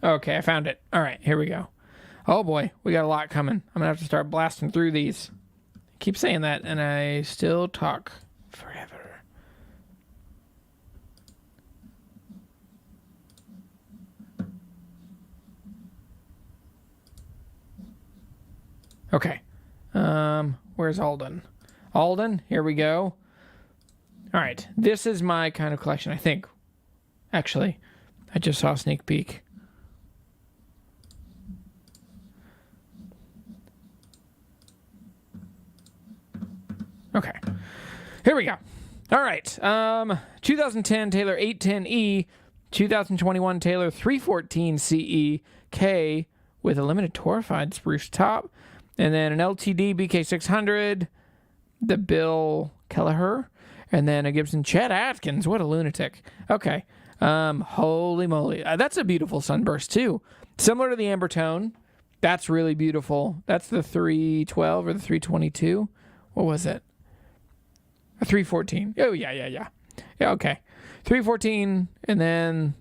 Okay, I found it. All right, here we go. Oh boy, we got a lot coming. I'm gonna have to start blasting through these. I keep saying that, and I still talk forever. Okay. Where's Alden? Alden, here we go. All right, this is my kind of collection, I think. Actually, I just saw a sneak peek. Okay, here we go. All right, 2010 Taylor 810E, 2021 Taylor 314 CE K with a limited torrefied spruce top, and then an LTD BK600, the Bill Kelleher, and then a Gibson Chet Atkins. What a lunatic. Okay, holy moly, that's a beautiful sunburst too, similar to the Amber Tone. That's really beautiful. That's the 312 or the 322. What was it? A 314. Oh, yeah. Yeah, okay. 314, and then,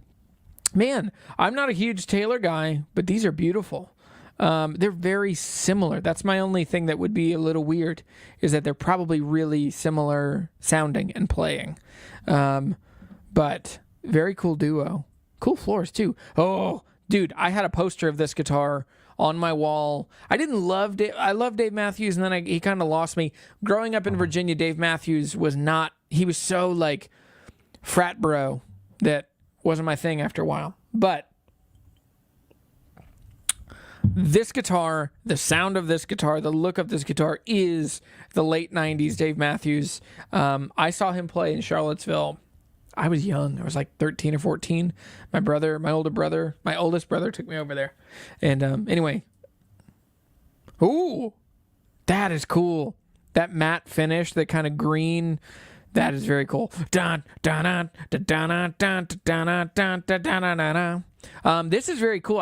man, I'm not a huge Taylor guy, but these are beautiful. They're very similar. That's my only thing that would be a little weird, is that they're probably really similar sounding and playing. But very cool duo. Cool floors, too. Oh, dude, I had a poster of this guitar on my wall. I didn't love Dave. I love Dave Matthews, and then he kind of lost me. Growing up in Virginia, Dave Matthews was not, he was so like frat bro that wasn't my thing after a while. But this guitar, the sound of this guitar, the look of this guitar is the late 90s Dave Matthews. I saw him play in Charlottesville. I was young. I was like 13 or 14. My oldest brother took me over there. And anyway. Ooh, that is cool. That matte finish, that kind of green, that is very cool. This is very cool.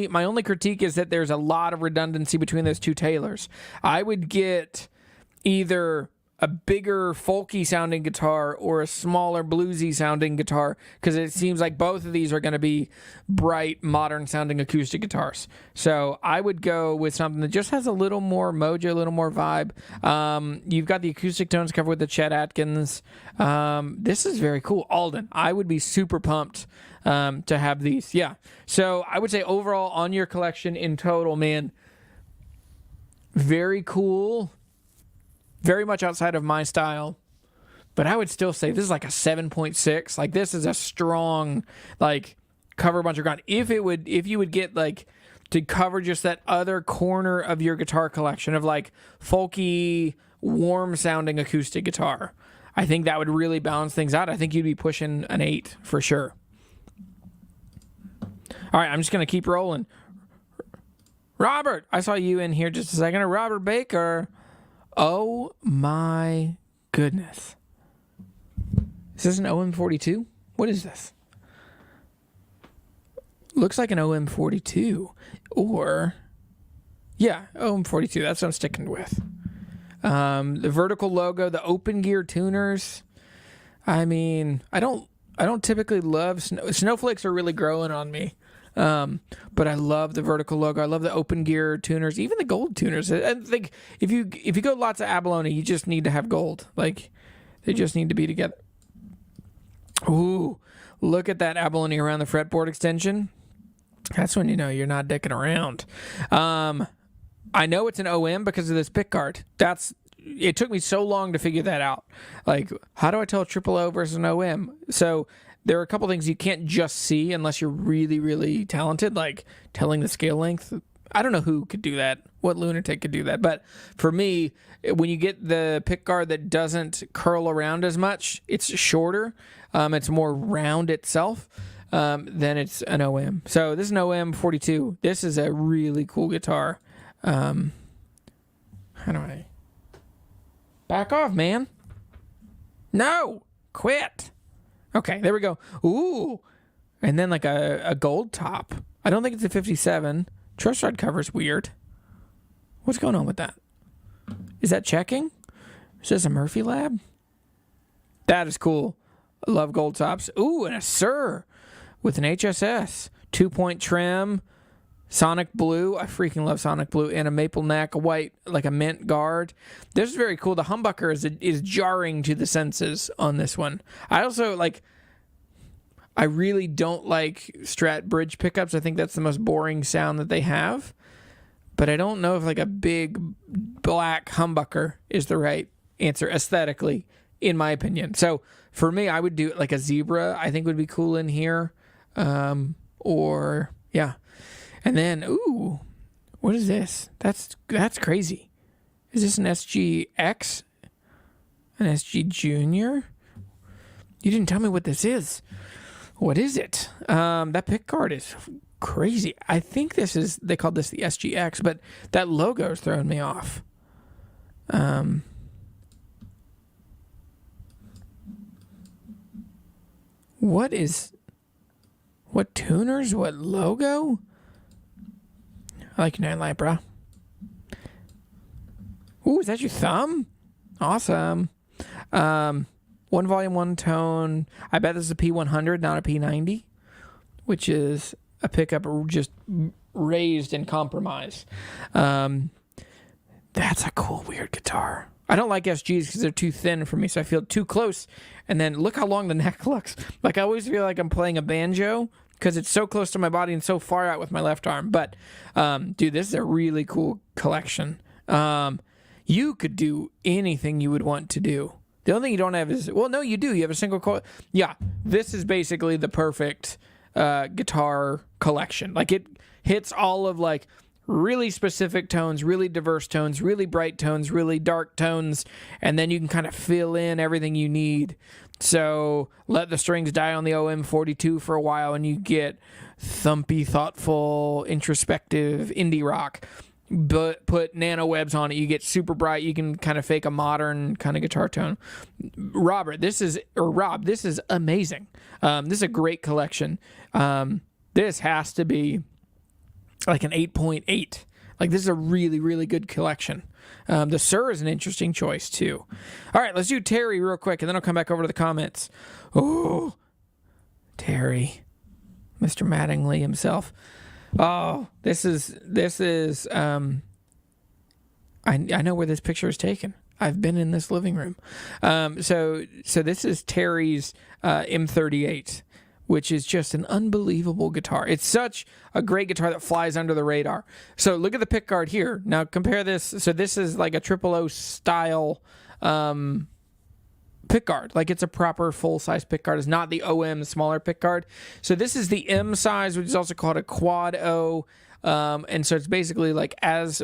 My only critique is that there's a lot of redundancy between those two Taylors. I would get either a bigger folky sounding guitar or a smaller bluesy sounding guitar, because it seems like both of these are going to be bright, modern sounding acoustic guitars. So I would go with something that just has a little more mojo, a little more vibe. You've got the acoustic tones covered with the Chet Atkins. This is very cool. Alden, I would be super pumped to have these. Yeah. So I would say overall on your collection in total, man, very cool. Very much outside of my style, but I would still say this is like a 7.6. Like, this is a strong, like, cover a bunch of ground. If you would get like to cover just that other corner of your guitar collection of like folky, warm sounding acoustic guitar, I think that would really balance things out. I think you'd be pushing an 8 for sure. All right, I'm just gonna keep rolling. Robert, I saw you in here just a second. Robert Baker. Oh my goodness. Is this an OM42? What is this? Looks like an OM42. Or, yeah, OM42. That's what I'm sticking with. The vertical logo, the open gear tuners. I mean, I don't typically love snowflakes are really growing on me. But I love the vertical logo. I love the open gear tuners, even the gold tuners. I think if you go lots of abalone, you just need to have gold. Like, they just need to be together. Ooh, look at that abalone around the fretboard extension. That's when you know you're not dicking around. I know it's an OM because of this pick guard. It took me so long to figure that out. Like, how do I tell a triple O versus an OM? So there are a couple things you can't just see unless you're really, really talented, like telling the scale length. I don't know who could do that, what lunatic could do that. But for me, when you get the pick guard that doesn't curl around as much, it's shorter, it's more round itself, then it's an OM. So this is an OM 42. This is a really cool guitar. How do I... Back off, man. No! Quit! Okay, there we go. Ooh. And then like a gold top. I don't think it's a 57. Truss rod cover's weird. What's going on with that? Is that checking? Is this a Murphy Lab? That is cool. I love gold tops. Ooh, and a Sir with an HSS. 2-point trim. Sonic blue. I freaking love Sonic blue. And a maple neck, a white, like a mint guard. This is very cool. The humbucker is jarring to the senses on this one. I also I really don't like Strat bridge pickups. I think that's the most boring sound that they have. But I don't know if like a big black humbucker is the right answer aesthetically, in my opinion. So for me, I would do like a zebra. I think would be cool in here. Or yeah. And then, ooh, what is this? That's crazy. Is this an SGX? An SG Junior? You didn't tell me what this is. What is it? That pick guard is crazy. I think they called this the SGX, but that logo is throwing me off. What tuners? What logo? I like your nightlight, bro. Ooh, is that your thumb? Awesome. One volume, one tone. I bet this is a P100, not a P90, which is a pickup just raised in compromise. That's a cool, weird guitar. I don't like SGs because they're too thin for me, so I feel too close. And then look how long the neck looks. Like, I always feel like I'm playing a banjo, because it's so close to my body and so far out with my left arm. But, dude, this is a really cool collection. You could do anything you would want to do. The only thing you don't have is, well, no, you do. You have a single coil. Yeah, this is basically the perfect guitar collection. Like, it hits all of, like, really specific tones, really diverse tones, really bright tones, really dark tones, and then you can kind of fill in everything you need. So let the strings die on the OM42 for a while, and you get thumpy, thoughtful, introspective indie rock. But put nano webs on it, you get super bright. You can kind of fake a modern kind of guitar tone. Rob, this is amazing. This is a great collection. This has to be like an 8.8. Like, this is a really, really good collection. The Sir is an interesting choice too. All right, let's do Terry real quick, and then I'll come back over to the comments. Oh, Terry, Mr. Mattingly himself. Oh, this is. I know where this picture is taken. I've been in this living room. So this is Terry's M38, which is just an unbelievable guitar. It's such a great guitar that flies under the radar. So look at the pickguard here. Now compare this. So this is like a triple O style pickguard. Like, it's a proper full-size pickguard. It's not the OM smaller pickguard. So this is the M size, which is also called a quad O. And so it's basically like as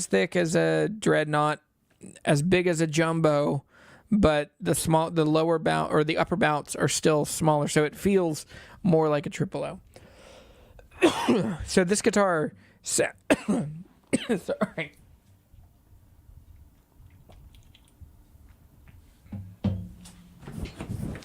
thick as a Dreadnought, as big as a Jumbo, but the lower bout or the upper bouts are still smaller. So it feels more like a triple O. So this guitar, sorry.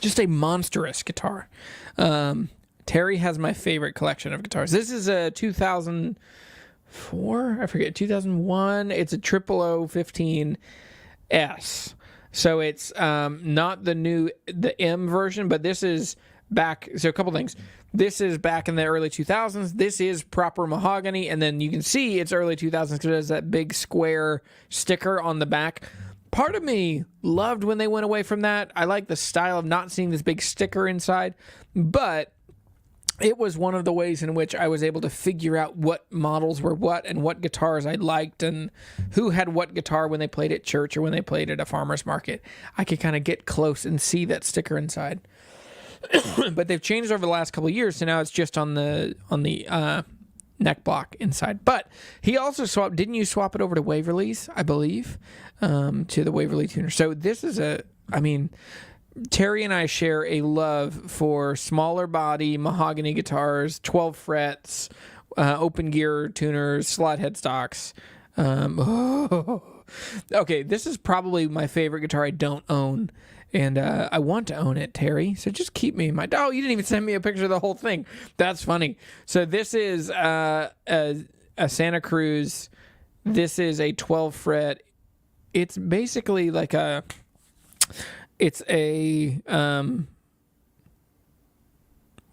Just a monstrous guitar. Terry has my favorite collection of guitars. This is a 2004, I forget, 2001. It's a triple O 15S. So it's not the M version, but this is back. So a couple things. This is back in the early 2000s. This is proper mahogany, and then you can see it's early 2000s because it has that big square sticker on the back. Part of me loved when they went away from that. I like the style of not seeing this big sticker inside, but it was one of the ways in which I was able to figure out what models were what and what guitars I liked and who had what guitar when they played at church or when they played at a farmer's market. I could kind of get close and see that sticker inside. But they've changed over the last couple of years, so now it's just on the neck block inside. But he also swapped. Didn't you swap it over to Waverly's? I believe to the Waverly tuner. So this is Terry and I share a love for smaller body mahogany guitars, 12 frets, open gear tuners, slot headstocks. Okay, this is probably my favorite guitar I don't own. And I want to own it, Terry. So just keep me in mind. Oh, you didn't even send me a picture of the whole thing. That's funny. So this is a Santa Cruz. This is a 12 fret. It's basically like it's a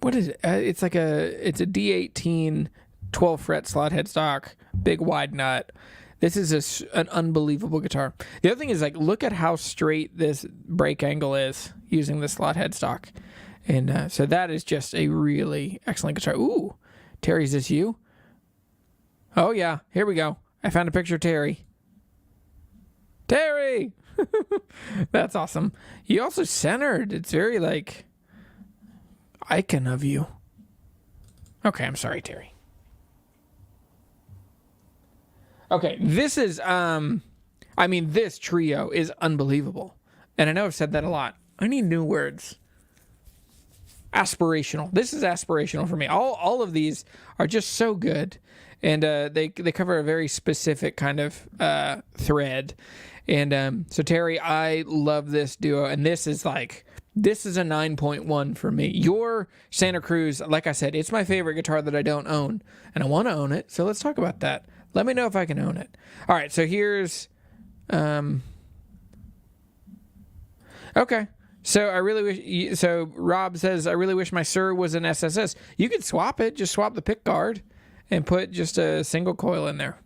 what is it? It's a D18 12 fret slot headstock, big wide nut. This is an unbelievable guitar. The other thing is, like, look at how straight this break angle is using the slot headstock. And so that is just a really excellent guitar. Ooh, Terry, is this you? Oh, yeah. Here we go. I found a picture of Terry. Terry! That's awesome. You also centered. It's very, like, icon of you. Okay, I'm sorry, Terry. Okay, this is, this trio is unbelievable. And I know I've said that a lot. I need new words. Aspirational. This is aspirational for me. All of these are just so good. And they cover a very specific kind of thread. And so, Terry, I love this duo. And this is a 9.1 for me. Your Santa Cruz, like I said, it's my favorite guitar that I don't own. And I want to own it. So let's talk about that. Let me know if I can own it. All right, so here's... Okay. So I really wish... So Rob says, I really wish my Sir was an SSS. You could swap it. Just swap the pick guard and put just a single coil in there.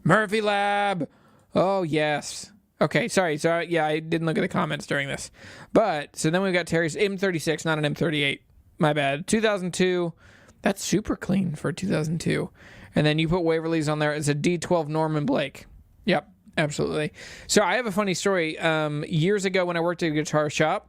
Murphy Lab. Oh, yes. Okay, sorry. So, yeah, I didn't look at the comments during this. But, so then we've got Terry's M36, not an M38. My bad. 2002. That's super clean for 2002. And then you put Waverly's on there. It's a D12 Norman Blake. Yep, absolutely. So I have a funny story. Years ago when I worked at a guitar shop,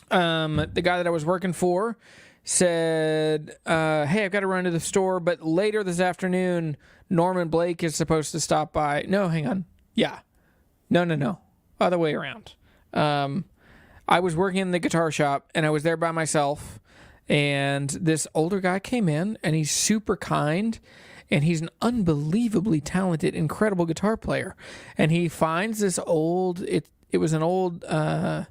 the guy that I was working for said, hey, I've got to run to the store, but later this afternoon, Norman Blake is supposed to stop by. No, hang on. Yeah. No. Other way around. I was working in the guitar shop, and I was there by myself, and this older guy came in, and he's super kind, and he's an unbelievably talented, incredible guitar player. And he finds this old, it was an old, it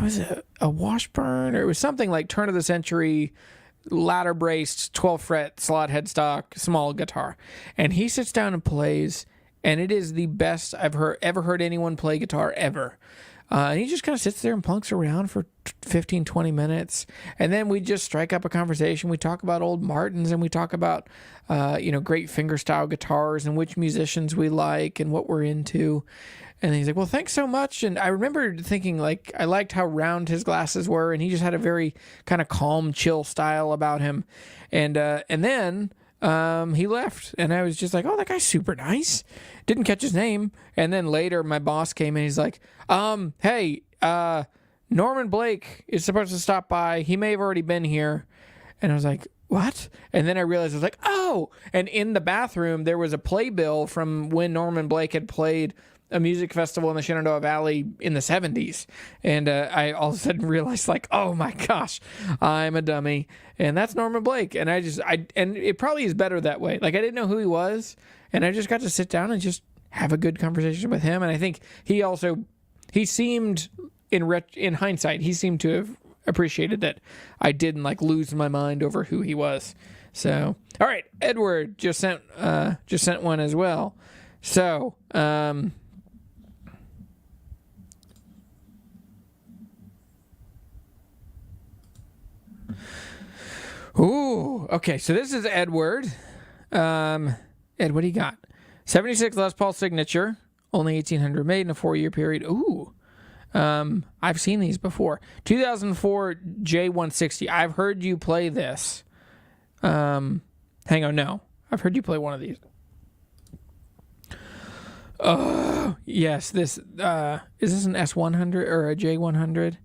was a Washburn, or it was something like turn of the century, ladder braced, 12 fret slot headstock, small guitar. And he sits down and plays, and it is the best I've ever heard anyone play guitar ever. And he just kind of sits there and plunks around for 15, 20 minutes. And then we just strike up a conversation. We talk about old Martins, and we talk about, great fingerstyle guitars and which musicians we like and what we're into. And he's like, well, thanks so much. And I remember thinking, like, I liked how round his glasses were, and he just had a very kind of calm, chill style about him. And then he left, and I was just like, oh, that guy's super nice. Didn't catch his name. And then later my boss came in, he's like, hey, Norman Blake is supposed to stop by. He may have already been here. And I was like, what? And then I realized, I was like, oh. And in the bathroom, there was a playbill from when Norman Blake had played a music festival in the Shenandoah Valley in the 70s. And I all of a sudden realized, like, oh my gosh, I'm a dummy. And that's Norman Blake. And and it probably is better that way. Like, I didn't know who he was, and I just got to sit down and just have a good conversation with him. And I think he seemed, in hindsight, he seemed to have appreciated that I didn't, like, lose my mind over who he was. So, all right, Edward just sent one as well. So, ooh, okay, so this is Edward. Ed, what do you got? 76 Les Paul Signature, only 1,800 made in a 4-year period. Ooh, I've seen these before. 2004 J160. I've heard you play this. Hang on, no. I've heard you play one of these. Oh, yes, this, is this an S100 or a J100?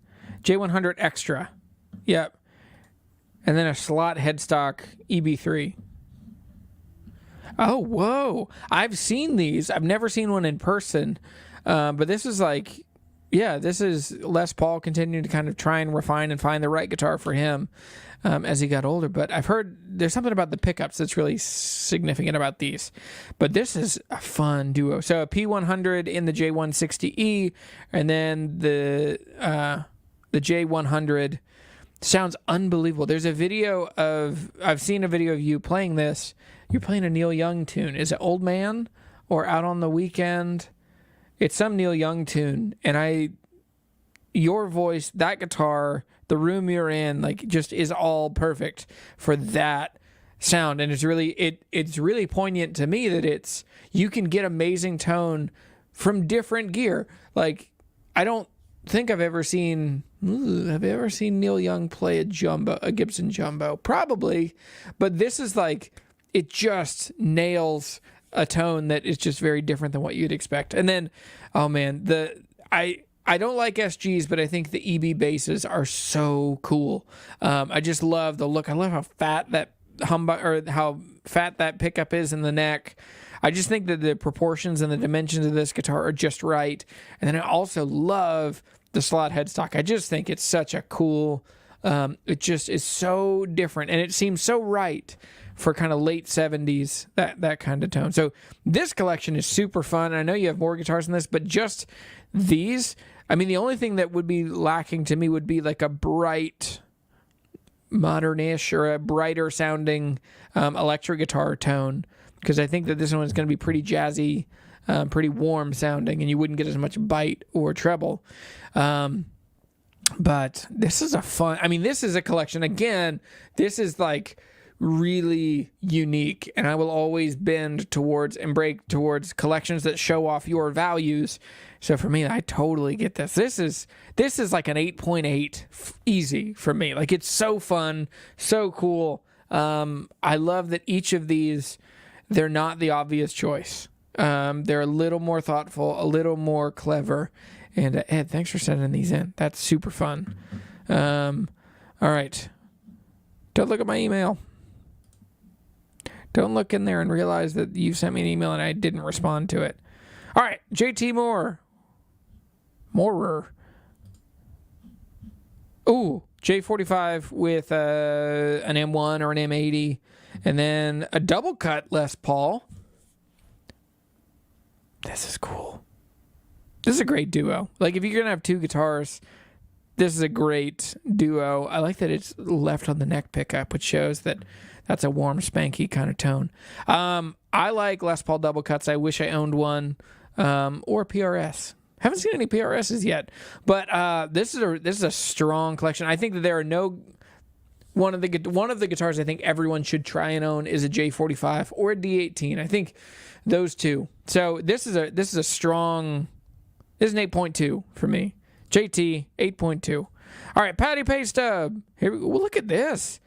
J100 Extra. Yep. And then a slot headstock EB3. Oh, whoa. I've seen these. I've never seen one in person. But this is like, yeah, this is Les Paul continuing to kind of try and refine and find the right guitar for him as he got older. But I've heard there's something about the pickups that's really significant about these. But this is a fun duo. So a P100 in the J160E, and then the J100 sounds unbelievable. There's a video I've seen a video of you playing this. You're playing a Neil Young tune. Is it Old Man or Out on the Weekend? It's some Neil Young tune. And your voice, that guitar, the room you're in, like, just is all perfect for that sound. And it's really poignant to me that you can get amazing tone from different gear. Like, I don't think I've ever seen Neil Young play a Gibson Jumbo? Probably, but this is like, it just nails a tone that is just very different than what you'd expect. And then, oh man, I don't like SGs, but I think the EB basses are so cool. I just love the look. I love how fat that how fat that pickup is in the neck. I just think that the proportions and the dimensions of this guitar are just right. And then I also love the slot headstock. I just think it's such a cool, it just is so different. And it seems so right for kind of late 70s, that kind of tone. So this collection is super fun. And I know you have more guitars than this, but just these, I mean, the only thing that would be lacking to me would be like a bright, modernish or a brighter sounding electric guitar tone, because I think that this one is going to be pretty jazzy, pretty warm sounding, and you wouldn't get as much bite or treble. But this is this is a collection. Again, this is like really unique, and I will always bend towards and break towards collections that show off your values. So for me, I totally get this. This is like an 8.8 easy for me. Like, it's so fun, so cool. I love that each of these, they're not the obvious choice. They're a little more thoughtful, a little more clever. And Ed, thanks for sending these in. That's super fun. All right. Don't look at my email. Don't look in there and realize that you sent me an email and I didn't respond to it. All right, JT Moorer. Ooh, J45 with an M1 or an M80, and then a double cut Les Paul. This is cool. This is a great duo. Like, if you're going to have two guitars, this is a great duo. I like that it's left on the neck pickup, which shows that that's a warm, spanky kind of tone. I like Les Paul double cuts. I wish I owned one, or PRS. Haven't seen any PRSs yet, but this is a strong collection. I think that there are no one of the guitars I think everyone should try and own is a J45 or a D18. I think those two. So this is a strong. This is an 8.2 for me. JT 8.2. All right, Patty Paystub. Here we go. Well, look at this.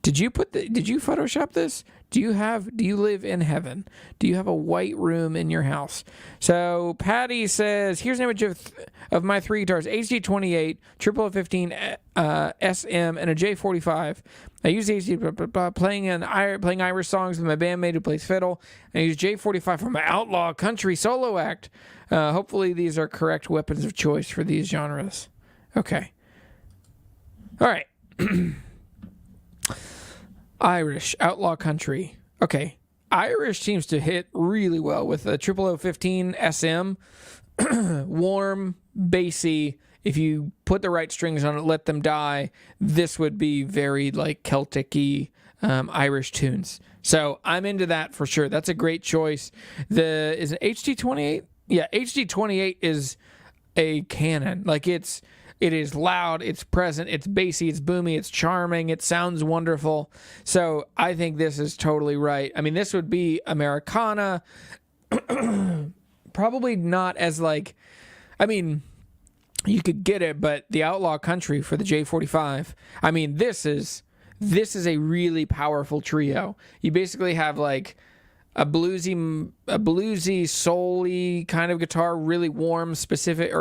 Did you Photoshop this? Do you live in heaven? Do you have a white room in your house? So Patty says, here's an image of my three guitars: HD28, 0015 SM, and a J45. I use HD playing Irish songs with my bandmate who plays fiddle, and I use J45 for my outlaw country solo act. Hopefully these are correct weapons of choice for these genres. Okay. All right. Irish, outlaw country. Okay. Irish seems to hit really well with a 0015 SM. Warm, bassy. If you put the right strings on it, let them die, this would be very like Celtic-y Irish tunes. So I'm into that for sure. That's a great choice. Is it HD28? Yeah, HD28 is a cannon. Like, it is loud, it's present, it's bassy, it's boomy, it's charming, it sounds wonderful. So I think this is totally right. I mean, this would be Americana. Probably not as like, I mean, you could get it, but the outlaw country for the J45. I mean, this is a really powerful trio. You basically have like a bluesy, soul-y kind of guitar, really warm, specific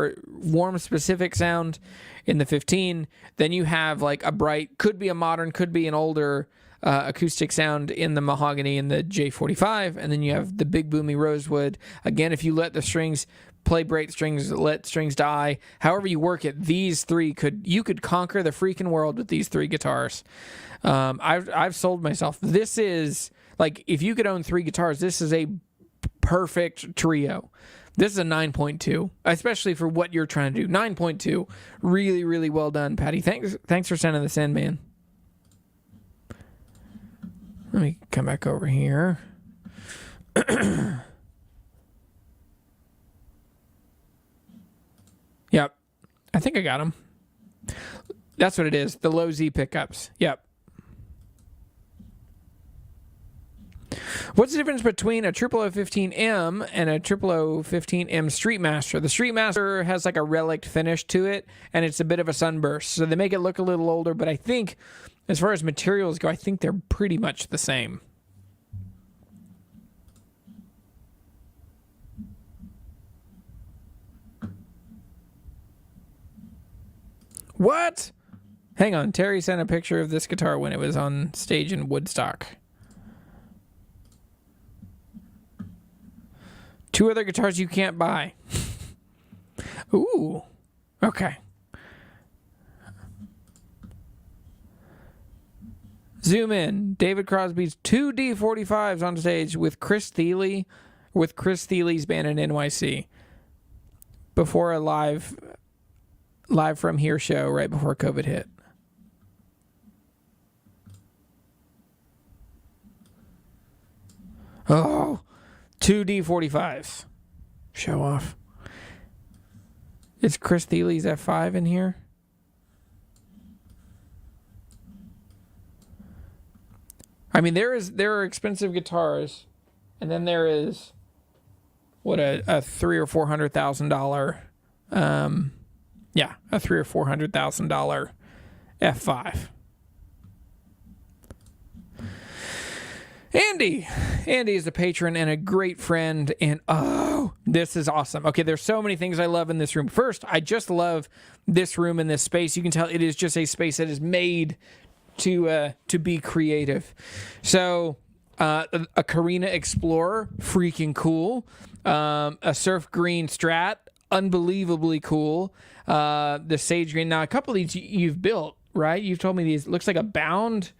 sound in the 15. Then you have like a bright, could be a modern, could be an older acoustic sound in the mahogany in the J45. And then you have the big boomy rosewood. Again, if you let the strings play bright strings, let strings die, however you work it, these three you could conquer the freaking world with these three guitars. I've sold myself. This is like, if you could own three guitars, this is a perfect trio. This is a 9.2, especially for what you're trying to do. 9.2, really, really well done, Patty. Thanks for sending this in, man. Let me come back over here. Yep, I think I got them. That's what it is, the low Z pickups. Yep. What's the difference between a 0015M and a 0015M Streetmaster? The Streetmaster has like a relic finish to it, and it's a bit of a sunburst, so they make it look a little older, but I think, as far as materials go, I think they're pretty much the same. What? Hang on, Terry sent a picture of this guitar when it was on stage in Woodstock. Two other guitars you can't buy. Ooh. Okay. Zoom in. David Crosby's two D45s on stage with Chris Thile, with Chris Thiele's band in NYC. Before a live from here show right before COVID hit. Oh. Two D45s. Show off. Is Chris Thiele's F5 in here? I mean, there are expensive guitars, and then there is what a $300,000 or $400,000, a $300,000 or $400,000 F5. Andy is a patron and a great friend, and oh, this is awesome. Okay, there's so many things I love in this room. First, I just love this room and this space. You can tell it is just a space that is made to be creative. So, a Carina Explorer, freaking cool. A Surf Green Strat, unbelievably cool. The Sage Green. Now, a couple of these you've built, right? You've told me these. Looks like a bound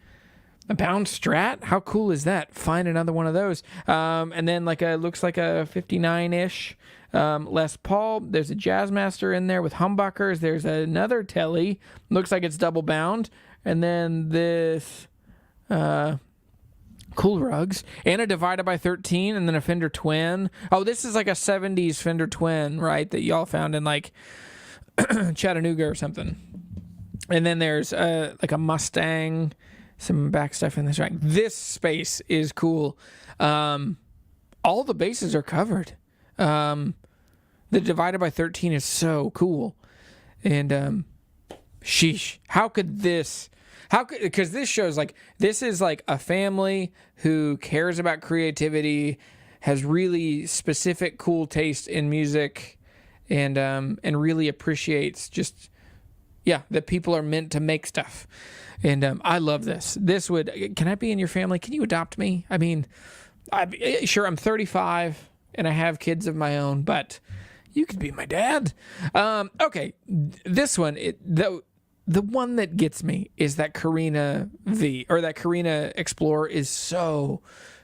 Strat. How cool is that? Find another one of those. And then looks like a 59-ish Les Paul. There's a Jazzmaster in there with humbuckers. There's another Telly. Looks like it's double bound. And then this Cool Rugs and a Divided by 13, and then a Fender Twin. Oh, this is like a 70s Fender Twin, right? That y'all found in like Chattanooga or something. And then there's like a Mustang. Some back stuff in this rack. This space is cool. All the bases are covered. The Divided by 13 is so cool. And sheesh, because this shows like this is like a family who cares about creativity, has really specific cool taste in music, and really appreciates just that people are meant to make stuff. And I love this. Can I be in your family? Can you adopt me? I mean, sure, I'm 35 and I have kids of my own, but you could be my dad. Okay, this one, the one that gets me is that Carina V, or that Carina Explorer is so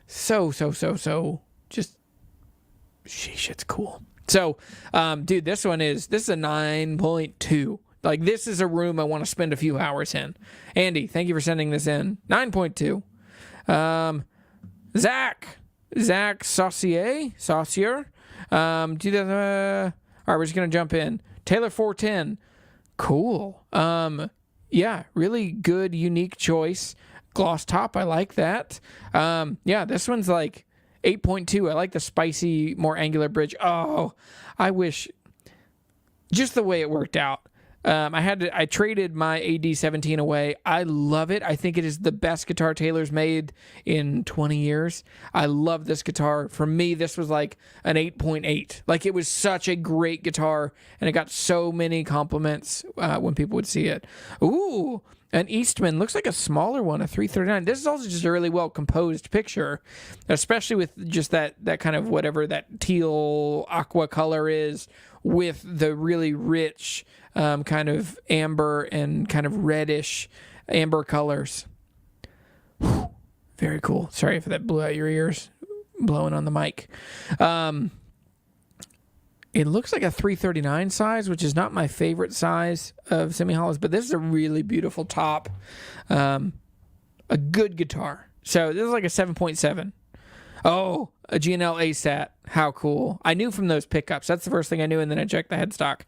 just, sheesh, it's cool. So, dude, this is a 9.2. Like, this is a room I want to spend a few hours in. Andy, thank you for sending this in. 9.2. Zach Saucier. All right, we're just going to jump in. Taylor 410. Cool. Really good, unique choice. Gloss top, I like that. This one's like 8.2. I like the spicy, more angular bridge. Oh, I wish just the way it worked out. I traded my AD-17 away. I love it. I think it is the best guitar Taylor's made in 20 years. I love this guitar. For me, this was like an 8.8. Like, it was such a great guitar, and it got so many compliments when people would see it. Ooh, an Eastman. Looks like a smaller one, a 339. This is also just a really well-composed picture, especially with just that kind of whatever that teal aqua color is, with the really rich kind of amber and kind of reddish amber colors. Whew, very cool. Sorry if that blew out your ears, blowing on the mic. It looks like a 339 size, which is not my favorite size of semi-hollows, but this is a really beautiful top. A good guitar. So this is like a 7.7. Oh, a G&L ASAT. How cool. I knew from those pickups. That's the first thing I knew, and then I checked the headstock.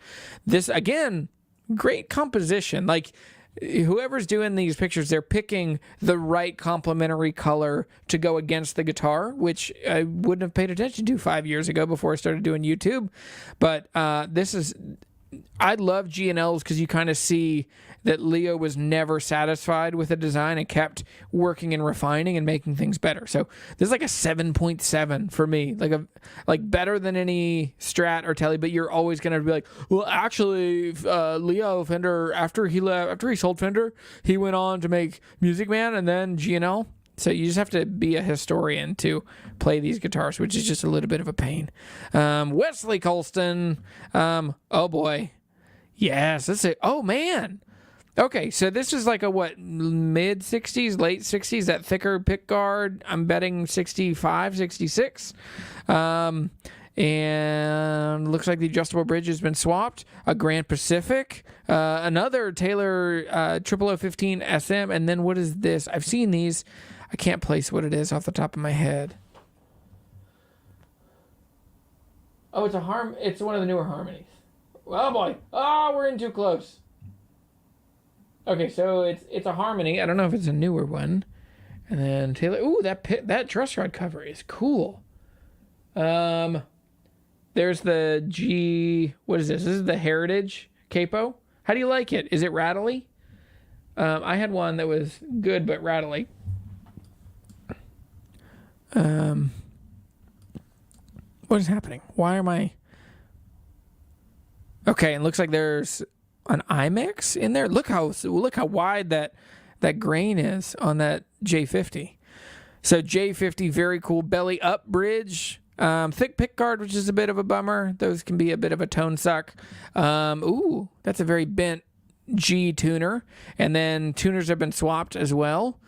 This, again, great composition. Like, whoever's doing these pictures, they're picking the right complementary color to go against the guitar, which I wouldn't have paid attention to 5 years ago before I started doing YouTube. But I love G&Ls because you kind of see that Leo was never satisfied with the design and kept working and refining and making things better. So this is like a 7.7 for me, like better than any Strat or Telly. But you're always gonna be like, well, actually, Leo Fender, after he sold Fender, he went on to make Music Man and then G&L. So you just have to be a historian to play these guitars, which is just a little bit of a pain. Wesley Colston. Oh boy. Yes, that's it. Oh man. Okay, so this is like a mid 60s, late 60s, that thicker pick guard. I'm betting 65, 66. And looks like the adjustable bridge has been swapped. A Grand Pacific, another Taylor 0015 SM, and then what is this? I've seen these. I can't place what it is off the top of my head. Oh, it's one of the newer harmonies. Oh boy. Oh, we're in too close. Okay, so it's a harmony. I don't know if it's a newer one. And then Taylor. Ooh, that truss rod cover is cool. There's the G. What is this? This is the Heritage capo. How do you like it? Is it rattly? I had one that was good but rattly. What is happening? Why am I? Okay, and it looks like there's an IMAX in there. Look how wide that grain is on that J50. So J50, very cool. Belly up bridge. Thick pick guard, which is a bit of a bummer. Those can be a bit of a tone suck. Ooh, that's a very bent G tuner. And then tuners have been swapped as well.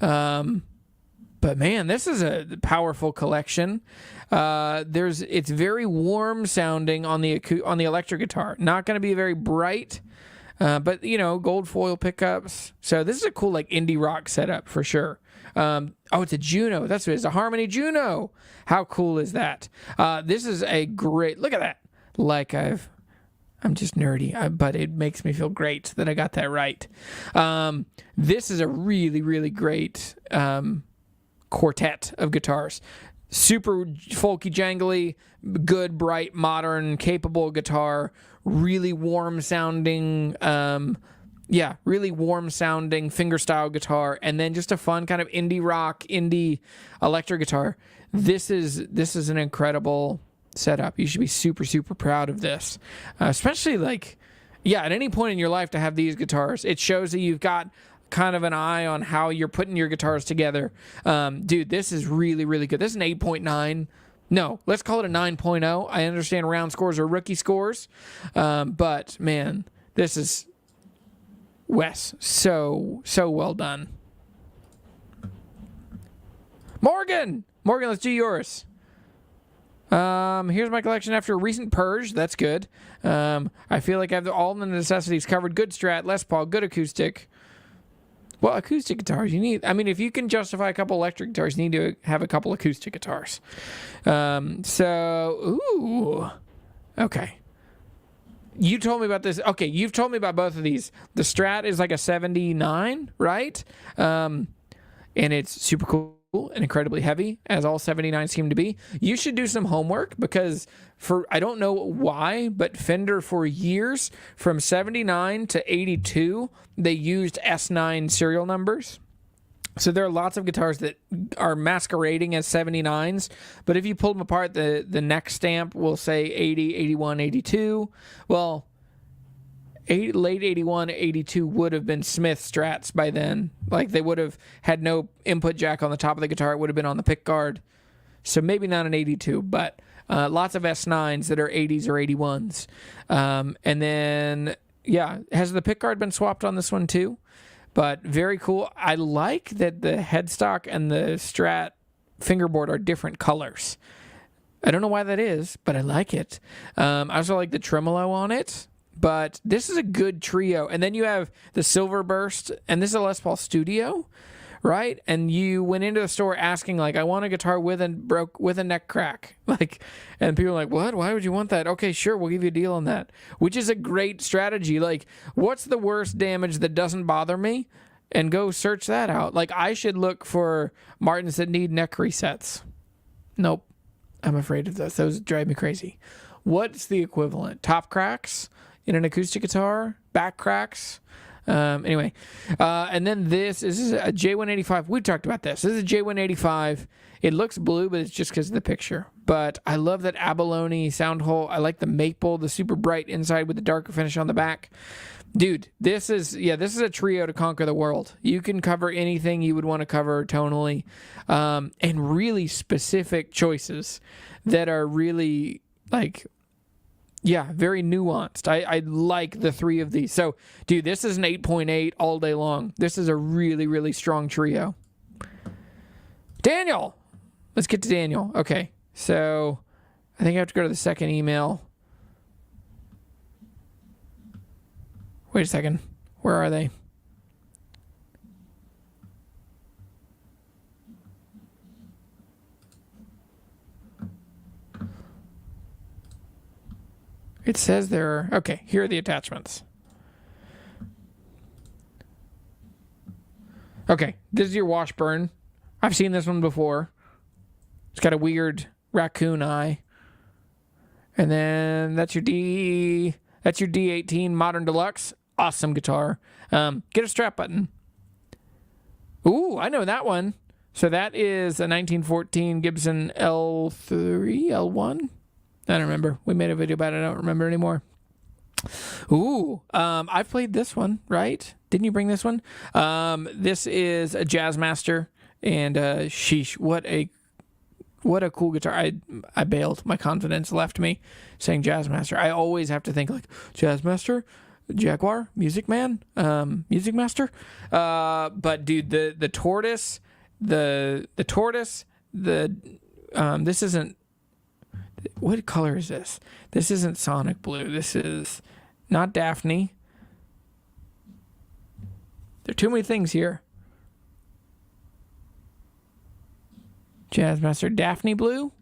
But man, this is a powerful collection. It's very warm sounding on the electric guitar. Not going to be very bright, but gold foil pickups. So this is a cool like indie rock setup for sure. It's a Juno. That's what it is. A Harmony Juno. How cool is that? This is a great. Look at that. I'm just nerdy, but it makes me feel great that I got that right. This is a really, really great quartet of guitars. Super folky, jangly, good, bright, modern, capable guitar. Really warm sounding, really warm sounding fingerstyle guitar, and then just a fun kind of indie rock, indie electric guitar. This is an incredible setup. You should be super, super proud of this, especially at any point in your life to have these guitars. It shows that you've got kind of an eye on how you're putting your guitars together. Dude, this is really, really good. This is an 8.9. No, let's call it a 9.0. I understand round scores are rookie scores, but man, this is Wes. So well done. Morgan, let's do yours. Here's my collection after a recent purge. That's good. I feel like I have all the necessities covered. Good Strat, Les Paul, good acoustic. Well, acoustic guitars, if you can justify a couple electric guitars, you need to have a couple acoustic guitars. Okay. You told me about this. Okay, you've told me about both of these. The Strat is like a 79, right? And it's super cool and incredibly heavy, as all 79s seem to be. You should do some homework because I don't know why, but Fender for years, from 79 to 82, they used S9 serial numbers. So there are lots of guitars that are masquerading as 79s, but if you pull them apart, the neck stamp will say 80, 81, 82. Well, late 81, 82 would have been Smith Strats by then. Like, they would have had no input jack on the top of the guitar. It would have been on the pick guard. So maybe not an 82, but lots of S9s that are 80s or 81s. And then, has the pick guard been swapped on this one too? But very cool. I like that the headstock and the Strat fingerboard are different colors. I don't know why that is, but I like it. I also like the tremolo on it. But this is a good trio. And then you have the Silver Burst, and this is a Les Paul Studio, right? And you went into the store asking, I want a guitar with a neck crack. And people are like, what? Why would you want that? Okay, sure, we'll give you a deal on that. Which is a great strategy. What's the worst damage that doesn't bother me? And go search that out. I should look for Martins that need neck resets. Nope. I'm afraid of those. Those drive me crazy. What's the equivalent? Top cracks in an acoustic guitar? Back cracks? Anyway. And then this is a J185. We've talked about this. This is a J185. It looks blue, but it's just because of the picture. But I love that abalone sound hole. I like the maple, the super bright inside with the darker finish on the back. Dude, this is a trio to conquer the world. You can cover anything you would want to cover tonally, and really specific choices that are really very nuanced. I like the three of these. So, dude, this is an 8.8 all day long. This is a really, really strong trio. Daniel! Let's get to Daniel. Okay, so I think I have to go to the second email. Wait a second. Where are they? It says there. Okay, here are the attachments. Okay, this is your Washburn I've seen this one before. It's got a weird raccoon eye. And then that's your D18 Modern Deluxe. Awesome guitar. Get a strap button. Ooh, I know that one. So that is a 1914 Gibson L3, L1? I don't remember. We made a video about it. I don't remember anymore. Ooh, I've played this one, right? Didn't you bring this one? This is a Jazzmaster, and sheesh, what a cool guitar. I bailed. My confidence left me saying Jazzmaster. I always have to think like Jazzmaster, Jaguar, Music Man, Music Master. But dude, the tortoise, the tortoise, this isn't, what color is this? This isn't Sonic Blue. This is not Daphne. There are too many things here. Jazzmaster Daphne Blue?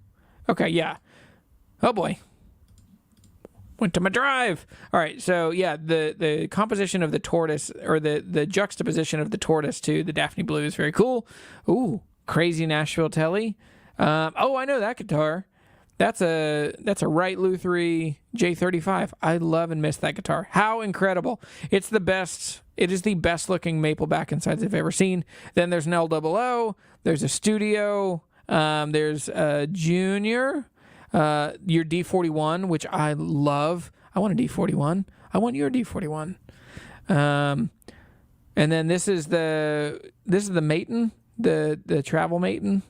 Okay, yeah. Oh boy. Went to my drive. All right, so yeah, the composition of the tortoise, or the juxtaposition of the tortoise to the Daphne Blue is very cool. Ooh, crazy Nashville Telly. Oh, I know that guitar. That's a Wright Lutherie J35. I love and miss that guitar. How incredible. It's the best. It is the best looking maple back and sides I've ever seen. Then there's an LOO. There's a Studio. There's a Junior. Your D41, which I love. I want a D41. I want your D41. And then this is the Maton, the Travel Maton.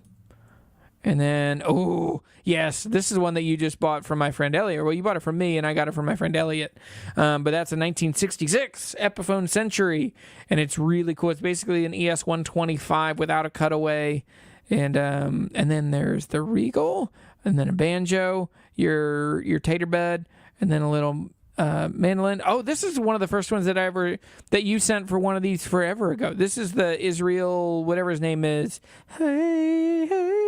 And then, oh, yes, this is one that you just bought from my friend Elliot. Well, you bought it from me, and I got it from my friend Elliot. But that's a 1966 Epiphone Century, and it's really cool. It's basically an ES-125 without a cutaway. And then there's the Regal, and then a banjo, your tater bud, and then a little mandolin. Oh, this is one of the first ones that you sent for one of these forever ago. This is the Israel, whatever his name is. Hey, hey.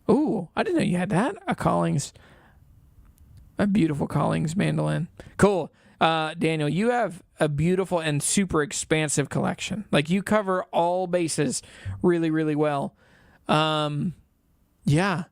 Ooh, I didn't know you had that. A beautiful Collings mandolin. Cool. Daniel, you have a beautiful and super expansive collection. Like, you cover all bases really, really well. Yeah.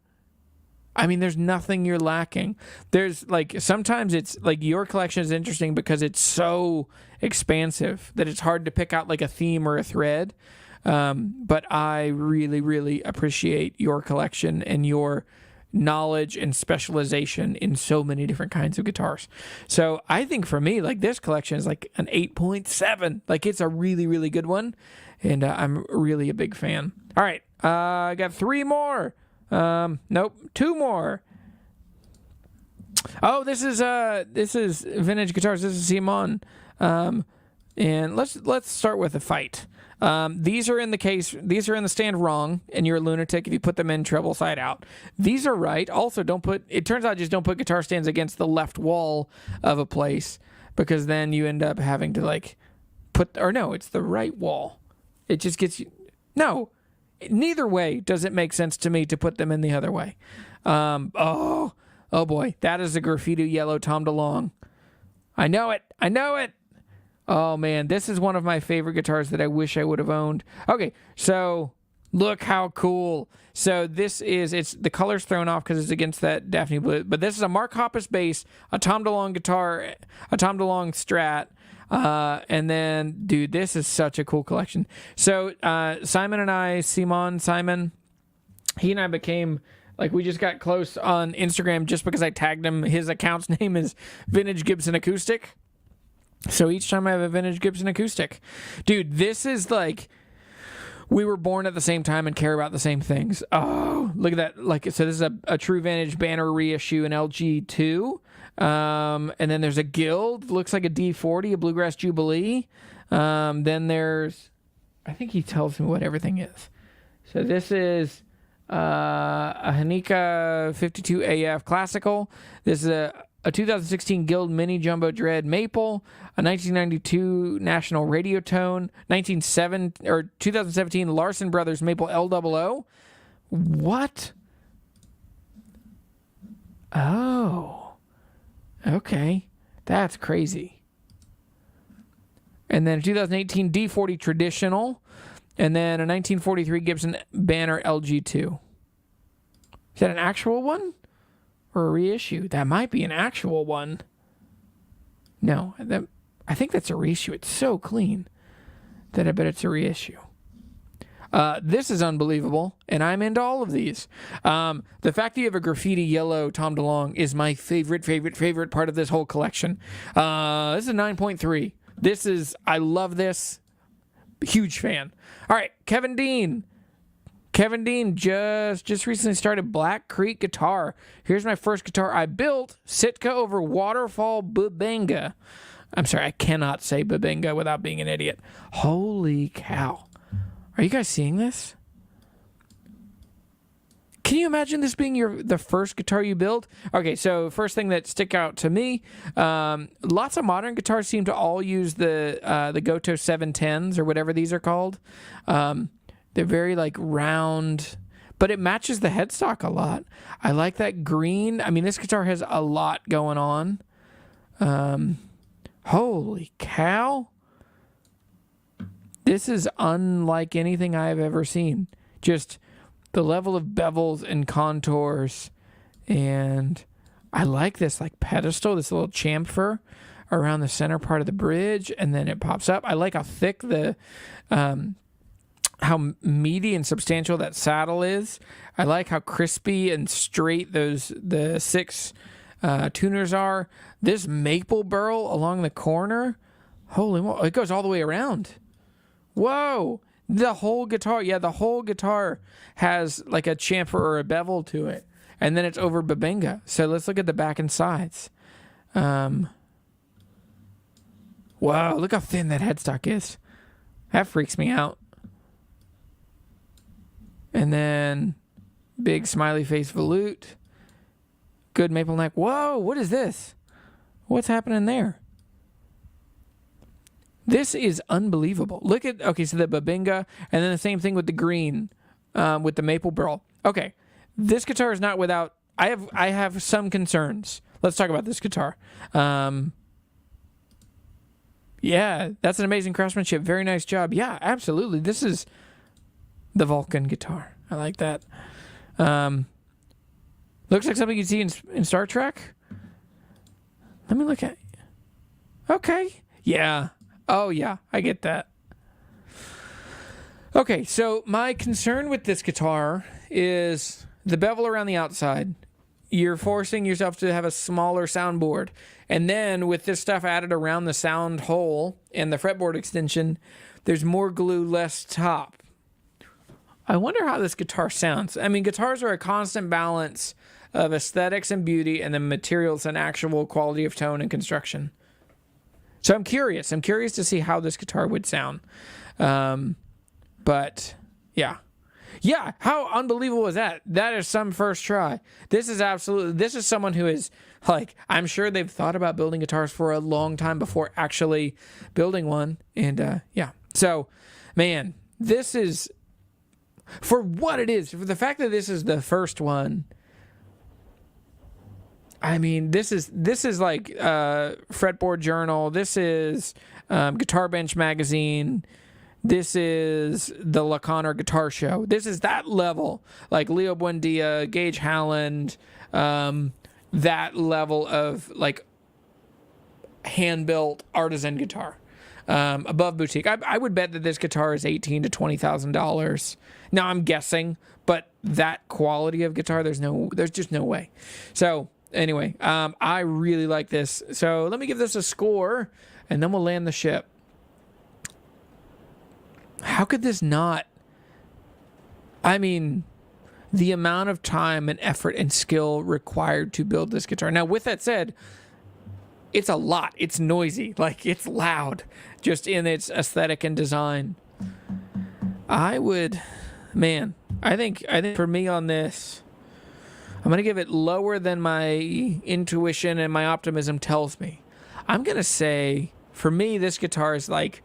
I mean, there's nothing you're lacking. There's, like, sometimes it's, like, your collection is interesting because it's so expansive that it's hard to pick out, like, a theme or a thread. But I really, really appreciate your collection and your knowledge and specialization in so many different kinds of guitars. So I think for me, like, this collection is like an 8.7. Like, it's a really, really good one. And I'm really a big fan. All right. I got 3 more. Nope. 2 more. Oh, this is vintage guitars. This is Simon. And let's start with a fight. These are in the stand wrong, and you're a lunatic if you put them in treble side out. These are right. Also, it turns out just don't put guitar stands against the left wall of a place, because then you end up having to it's the right wall. It just gets you. No, neither way does it make sense to me to put them in the other way. Oh boy, that is a graffiti yellow Tom DeLonge. I know it. Oh, man, this is one of my favorite guitars that I wish I would have owned. Okay, so look how cool. So it's the color's thrown off because it's against that Daphne Blue. But this is a Mark Hoppus bass, a Tom DeLonge guitar, a Tom DeLonge Strat. And then, dude, this is such a cool collection. So Simon, he and I became... Like, we just got close on Instagram just because I tagged him. His account's name is Vintage Gibson Acoustic. So each time I have a Vintage Gibson Acoustic. Dude, this is like, we were born at the same time and care about the same things. Oh, look at that. Like, so this is a True Vintage banner reissue in LG2. And then there's a Guild. Looks like a D40, a Bluegrass Jubilee. Then there's, I think he tells me what everything is. So this is a Hanika 52AF Classical. This is a 2016 Guild Mini Jumbo Dread Maple, a 1992 National Radio Tone, 2017 Larson Brothers Maple LOO. What? Oh, okay, that's crazy. And then a 2018 D40 traditional. And then a 1943 Gibson Banner LG2. Is that an actual one? Or a reissue? That might be an actual one. No, I think that's a reissue. It's so clean that I bet it's a reissue. This is unbelievable, and I'm into all of these. The fact that you have a graffiti yellow Tom DeLonge is my favorite part of this whole collection. This is a 9.3. I love this. Huge fan. All right, Kevin Dean. Kevin Dean just recently started Black Creek Guitar. Here's my first guitar I built. Sitka over Waterfall Bubanga. I'm sorry, I cannot say Bubanga without being an idiot. Holy cow. Are you guys seeing this? Can you imagine this being the first guitar you built? Okay, so first thing that stick out to me, lots of modern guitars seem to all use the Goto 710s or whatever these are called. They're very like round, but it matches the headstock a lot. I like that green. I mean, this guitar has a lot going on. Holy cow. This is unlike anything I've ever seen. Just the level of bevels and contours. And I like this like pedestal, this little chamfer around the center part of the bridge, and then it pops up. I like how thick how meaty and substantial that saddle is. I like how crispy and straight the 6 tuners are. This maple burl along the corner, holy moly, it goes all the way around. Whoa, the whole guitar has like a chamfer or a bevel to it, and then it's over Bubanga. So let's look at the back and sides. Wow, look how thin that headstock is. That freaks me out. And then big smiley face volute. Good maple neck. Whoa, what is this? What's happening there? This is unbelievable. Look at, okay, so the Bubanga, and then the same thing with the green, with the maple burl. Okay, this guitar is not without, I have some concerns. Let's talk about this guitar. Yeah, that's an amazing craftsmanship. Very nice job. Yeah, absolutely. This is the Vulcan guitar. I like that. Looks like something you'd see in Star Trek. Let me look at it. Okay. Yeah. Oh, yeah. I get that. Okay, so my concern with this guitar is the bevel around the outside. You're forcing yourself to have a smaller soundboard. And then with this stuff added around the sound hole and the fretboard extension, there's more glue, less top. I wonder how this guitar sounds. I mean, guitars are a constant balance of aesthetics and beauty, and then materials and actual quality of tone and construction. So I'm curious. I'm curious to see how this guitar would sound. But yeah. Yeah, how unbelievable is that? That is some first try. This is someone who is like, I'm sure they've thought about building guitars for a long time before actually building one. And yeah. So, man, this is, for what it is, for the fact that this is the first one, I mean, this is like Fretboard Journal. This is Guitar Bench Magazine. This is the La Connor Guitar Show. This is that level, like Leo Buendia, Gage Howland, that level of like hand-built artisan guitar, above boutique. I would bet that this guitar is $18,000 to $20,000. Now I'm guessing, but that quality of guitar, there's just no way. So anyway, I really like this. So let me give this a score, and then we'll land the ship. How could this not? I mean, the amount of time and effort and skill required to build this guitar. Now, with that said, it's a lot. It's noisy. Like, it's loud, just in its aesthetic and design. I think for me on this, I'm going to give it lower than my intuition and my optimism tells me. I'm going to say, for me, this guitar is like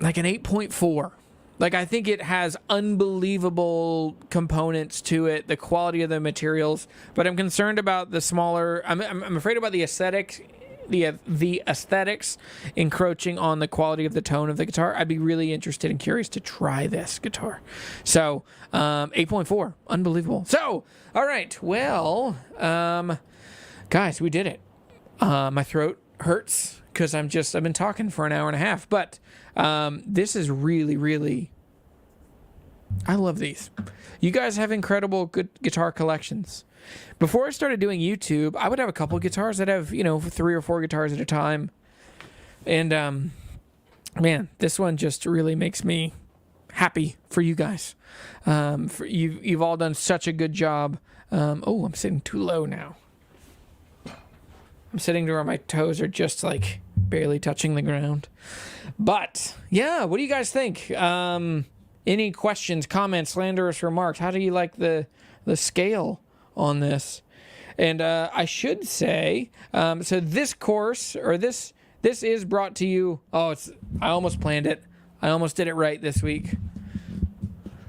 an 8.4. Like, I think it has unbelievable components to it, the quality of the materials, but I'm concerned about the smaller, I'm afraid about the aesthetic the aesthetics encroaching on the quality of the tone of the guitar, I'd be really interested and curious to try this guitar. So 8.4, unbelievable. So all right, well, guys, we did it. My throat hurts because I've been talking for an hour and a half, but this is really, I love these. You guys have incredible good guitar collections. Before I started doing YouTube, I would have a couple guitars. I'd have, 3 or 4 guitars at a time. And, man, this one just really makes me happy for you guys. You've all done such a good job. I'm sitting too low now. I'm sitting to where my toes are just like barely touching the ground. But, yeah, what do you guys think? Any questions, comments, slanderous remarks? How do you like the scale on this? And I should say, so this course, or this is brought to you. I almost planned it. I almost did it right this week.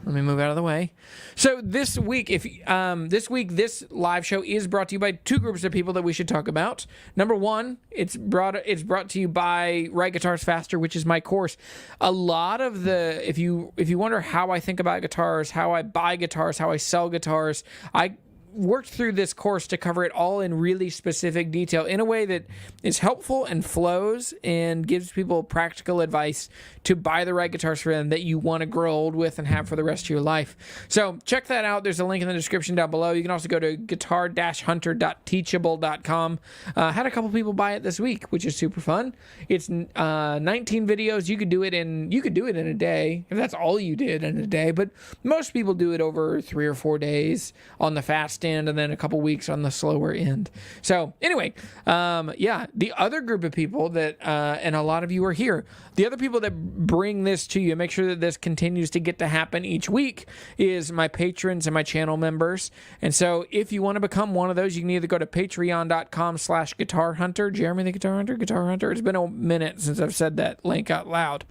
Let me move out of the way. So this week, this live show is brought to you by 2 groups of people that we should talk about. Number 1, it's brought to you by Write Guitars Faster, which is my course. A lot of if you wonder how I think about guitars, how I buy guitars, how I sell guitars, I worked through this course to cover it all in really specific detail in a way that is helpful and flows and gives people practical advice to buy the right guitars for them that you want to grow old with and have for the rest of your life. So check that out. There's a link in the description down below. You can also go to guitar-hunter.teachable.com. Had a couple people buy it this week, which is super fun. It's 19 videos. You could do it in a day if that's all you did in a day, but most people do it over 3 or 4 days on the fast end and then a couple weeks on the slower end. So anyway, the other group of people that, and a lot of you are here, the other people that bring this to you and make sure that this continues to get to happen each week is my patrons and my channel members. And so if you want to become one of those, you can either go to patreon.com/guitarhunter, Jeremy the Guitar Hunter, Guitar Hunter. It's been a minute since I've said that link out loud,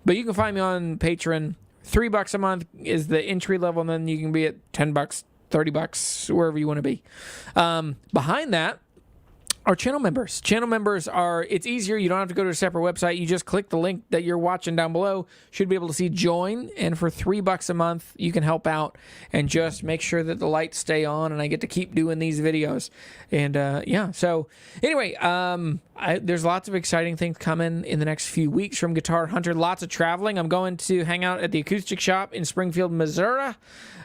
but you can find me on Patreon. $3 a month is the entry level, and then you can be at $10, $30, wherever you want to be. Behind that are channel members. Channel members it's easier. You don't have to go to a separate website. You just click the link that you're watching down below. Should be able to see join. And for $3 a month, you can help out and just make sure that the lights stay on and I get to keep doing these videos. And so anyway, there's lots of exciting things coming in the next few weeks from Guitar Hunter. Lots of traveling. I'm going to hang out at the Acoustic Shop in Springfield, Missouri.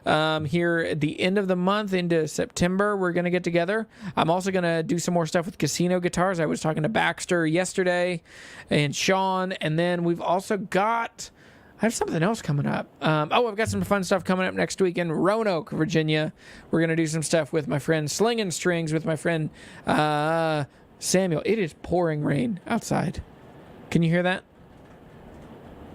Here at the end of the month into September, we're going to get together. I'm also going to do some more stuff with Casino Guitars. I was talking to Baxter yesterday and Sean, and then we've also got, I have something else coming up. I've got some fun stuff coming up next week in Roanoke, Virginia. We're going to do some stuff with my friend Slinging Strings, with my friend Samuel. It is pouring rain outside. Can you hear that?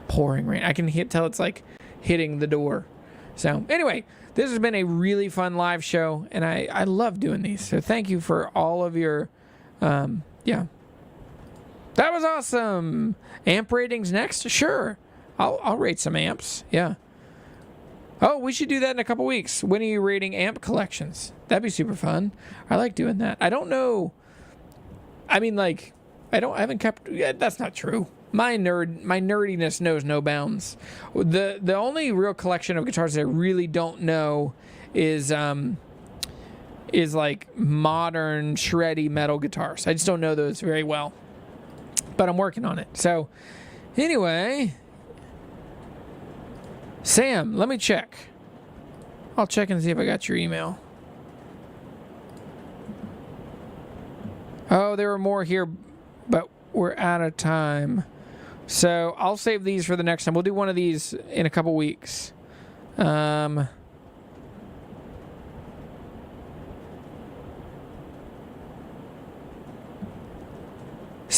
Pouring rain. I can tell it's like hitting the door. So anyway, this has been a really fun live show, and I love doing these. So thank you for all of your, That was awesome. Amp ratings next? Sure. I'll rate some amps. Yeah. Oh, we should do that in a couple weeks. When are you rating amp collections? That'd be super fun. I like doing that. I don't know. I mean, like, I haven't kept, that's not true. My nerdiness knows no bounds. The only real collection of guitars that I really don't know is like modern shreddy metal guitars. I just don't know those very well, but I'm working on it. So anyway, Sam, let me check. I'll check and see if I got your email. Oh, there were more here, but we're out of time. So I'll save these for the next time. We'll do one of these in a couple weeks. Sam,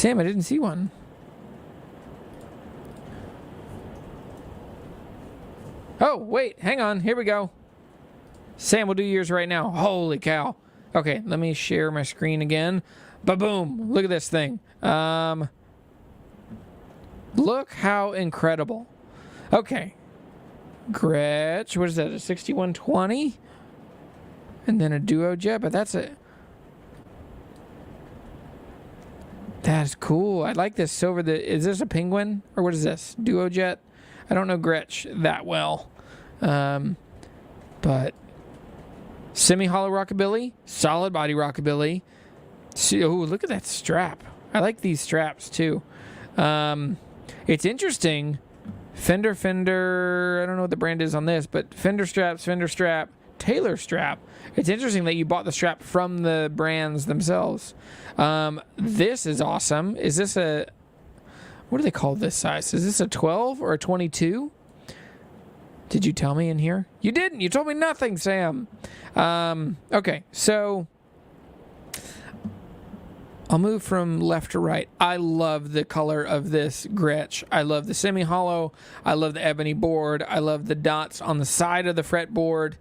I didn't see one. Oh, wait, hang on. Here we go. Sam, we'll do yours right now. Holy cow. Okay, let me share my screen again. Ba-boom. Look at this thing. Look how incredible. Okay. Gretsch. What is that? A 6120? And then a Duo Jet, but that's it. That's cool. I like this silver. Is this a penguin or what is this? Duo jet? I don't know Gretsch that well. But semi-hollow rockabilly, solid body rockabilly. Oh, look at that strap. I like these straps too. It's interesting. Fender. I don't know what the brand is on this, but Fender strap, Taylor strap. It's interesting that you bought the strap from the brands themselves. This is awesome. Is this what do they call this size? Is this a 12 or a 22? Did you tell me in here? You didn't. You told me nothing, Sam. Okay, so I'll move from left to right. I love the color of this Gretsch. I love the semi-hollow. I love the ebony board. I love the dots on the side of the fretboard.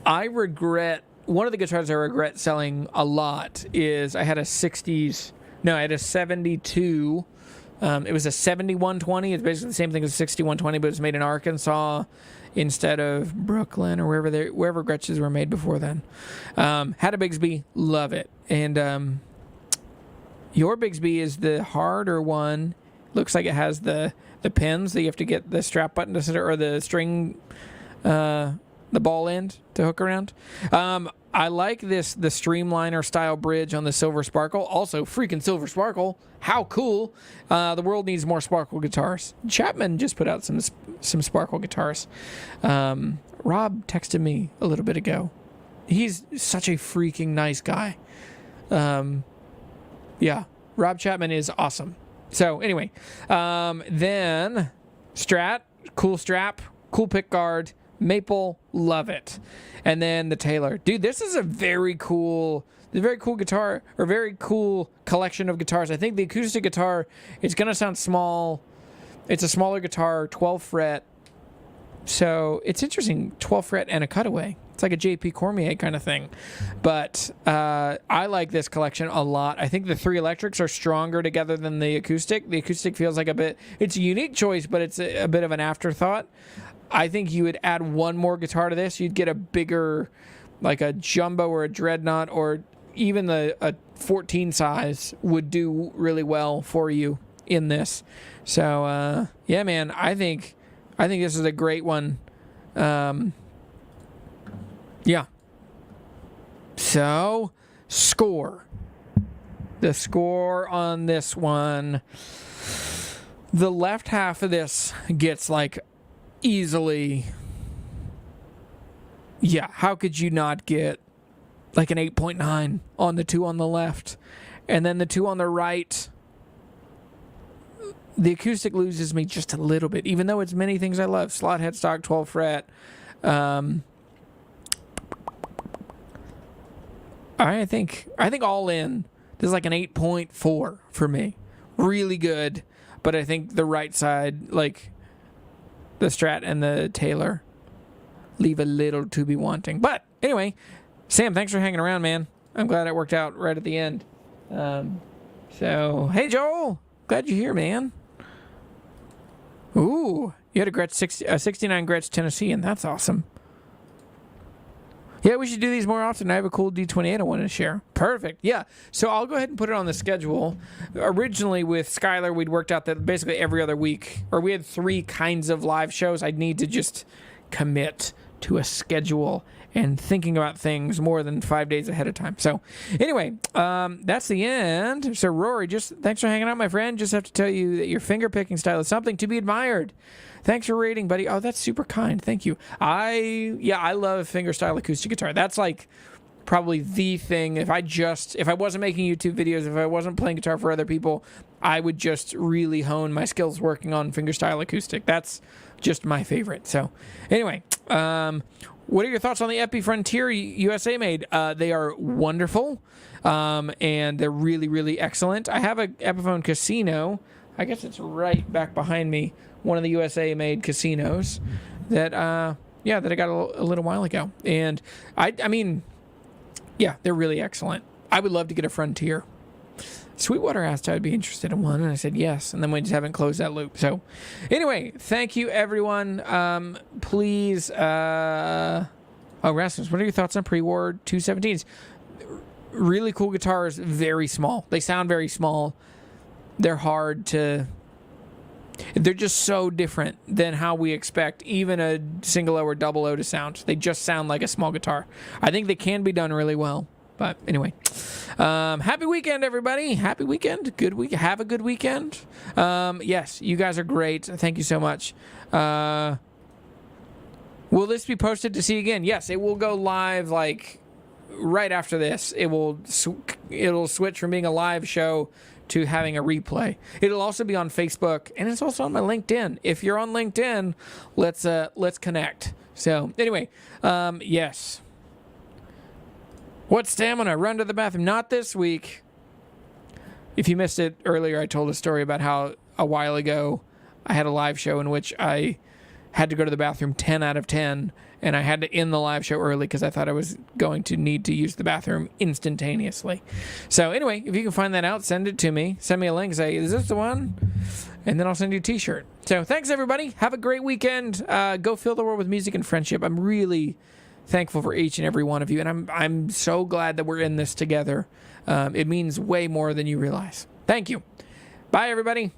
One of the guitars I regret selling a lot is I had a 72. It was a 7120. It's basically the same thing as a 6120, but it's made in Arkansas instead of Brooklyn or wherever Gretsch's were made before then. Had a Bigsby, love it. And your Bigsby is the harder one. Looks like it has the pins that you have to get the strap button to center, or the string, the ball end to hook around. I like the Streamliner style bridge on the Silver Sparkle. Also, freaking Silver Sparkle. How cool. The world needs more Sparkle guitars. Chapman just put out some Sparkle guitars. Rob texted me a little bit ago. He's such a freaking nice guy. Yeah, Rob Chapman is awesome. So anyway, then Strat, cool strap, cool pick guard, maple, love it. And then the Taylor. Dude, this is a very cool guitar, or very cool collection of guitars. I think the acoustic guitar, it's going to sound small. It's a smaller guitar, 12 fret. So it's interesting, 12 fret and a cutaway. It's like a J.P. Cormier kind of thing. But I like this collection a lot. I think the three electrics are stronger together than the acoustic. The acoustic feels like it's a unique choice, but it's a bit of an afterthought. I think you would add one more guitar to this. You'd get a bigger, like a jumbo or a dreadnought, or even a 14 size would do really well for you in this. So, yeah, man, I think this is a great one. Yeah. So, score. The score on this one. The left half of this gets like easily. Yeah, how could you not get like an 8.9 on the two on the left? And then the two on the right. The acoustic loses me just a little bit, even though it's many things I love. Slot headstock, 12 fret. I think all in, this is like an 8.4 for me. Really good, but I think the right side, like the Strat and the Taylor, leave a little to be wanting. But anyway, Sam, thanks for hanging around, man. I'm glad it worked out right at the end. So, hey, Joel. Glad you're here, man. Ooh, you had a 69 Gretsch Tennessean. That's awesome. Yeah, we should do these more often. I have a cool D28 I wanted to share. Perfect. Yeah. So I'll go ahead and put it on the schedule. Originally with Skyler, we'd worked out that basically every other week, or we had 3 kinds of live shows. I'd need to just commit to a schedule and thinking about things more than 5 days ahead of time. So anyway, that's the end. So Rory, just thanks for hanging out, my friend. Just have to tell you that your finger picking style is something to be admired. Thanks for rating, buddy. Oh, that's super kind. Thank you. I love fingerstyle acoustic guitar. That's like probably the thing. If I wasn't making YouTube videos, if I wasn't playing guitar for other people, I would just really hone my skills working on fingerstyle acoustic. That's just my favorite. So anyway, what are your thoughts on the Epi Frontier USA made? They are wonderful, and they're really, really excellent. I have a Epiphone Casino. I guess it's right back behind me. One of the USA-made casinos that I got a little while ago. And, I mean, yeah, they're really excellent. I would love to get a Frontier. Sweetwater asked if I'd be interested in one, and I said yes, and then we just haven't closed that loop. So, anyway, thank you, everyone. Please, Rasmus, what are your thoughts on pre-war 217s? really cool guitars, very small. They sound very small. They're hard to... They're just so different than how we expect even a single O or double O to sound. They just sound like a small guitar. I think they can be done really well. But anyway, happy weekend, everybody. Happy weekend. Good week. Have a good weekend. Yes, you guys are great. Thank you so much. Will this be posted to see again? Yes, it will go live like right after this. It'll switch from being a live show to having a replay. It'll also be on Facebook, and it's also on my LinkedIn. If you're on LinkedIn, let's connect. So anyway, yes. What stamina? Run to the bathroom. Not this week. If you missed it earlier, I told a story about how a while ago I had a live show in which I had to go to the bathroom 10 out of 10, and I had to end the live show early because I thought I was going to need to use the bathroom instantaneously. So anyway, if you can find that out, send it to me. Send me a link. Say, is this the one? And then I'll send you a t-shirt. So thanks, everybody. Have a great weekend. Go fill the world with music and friendship. I'm really thankful for each and every one of you, and I'm so glad that we're in this together. It means way more than you realize. Thank you. Bye, everybody.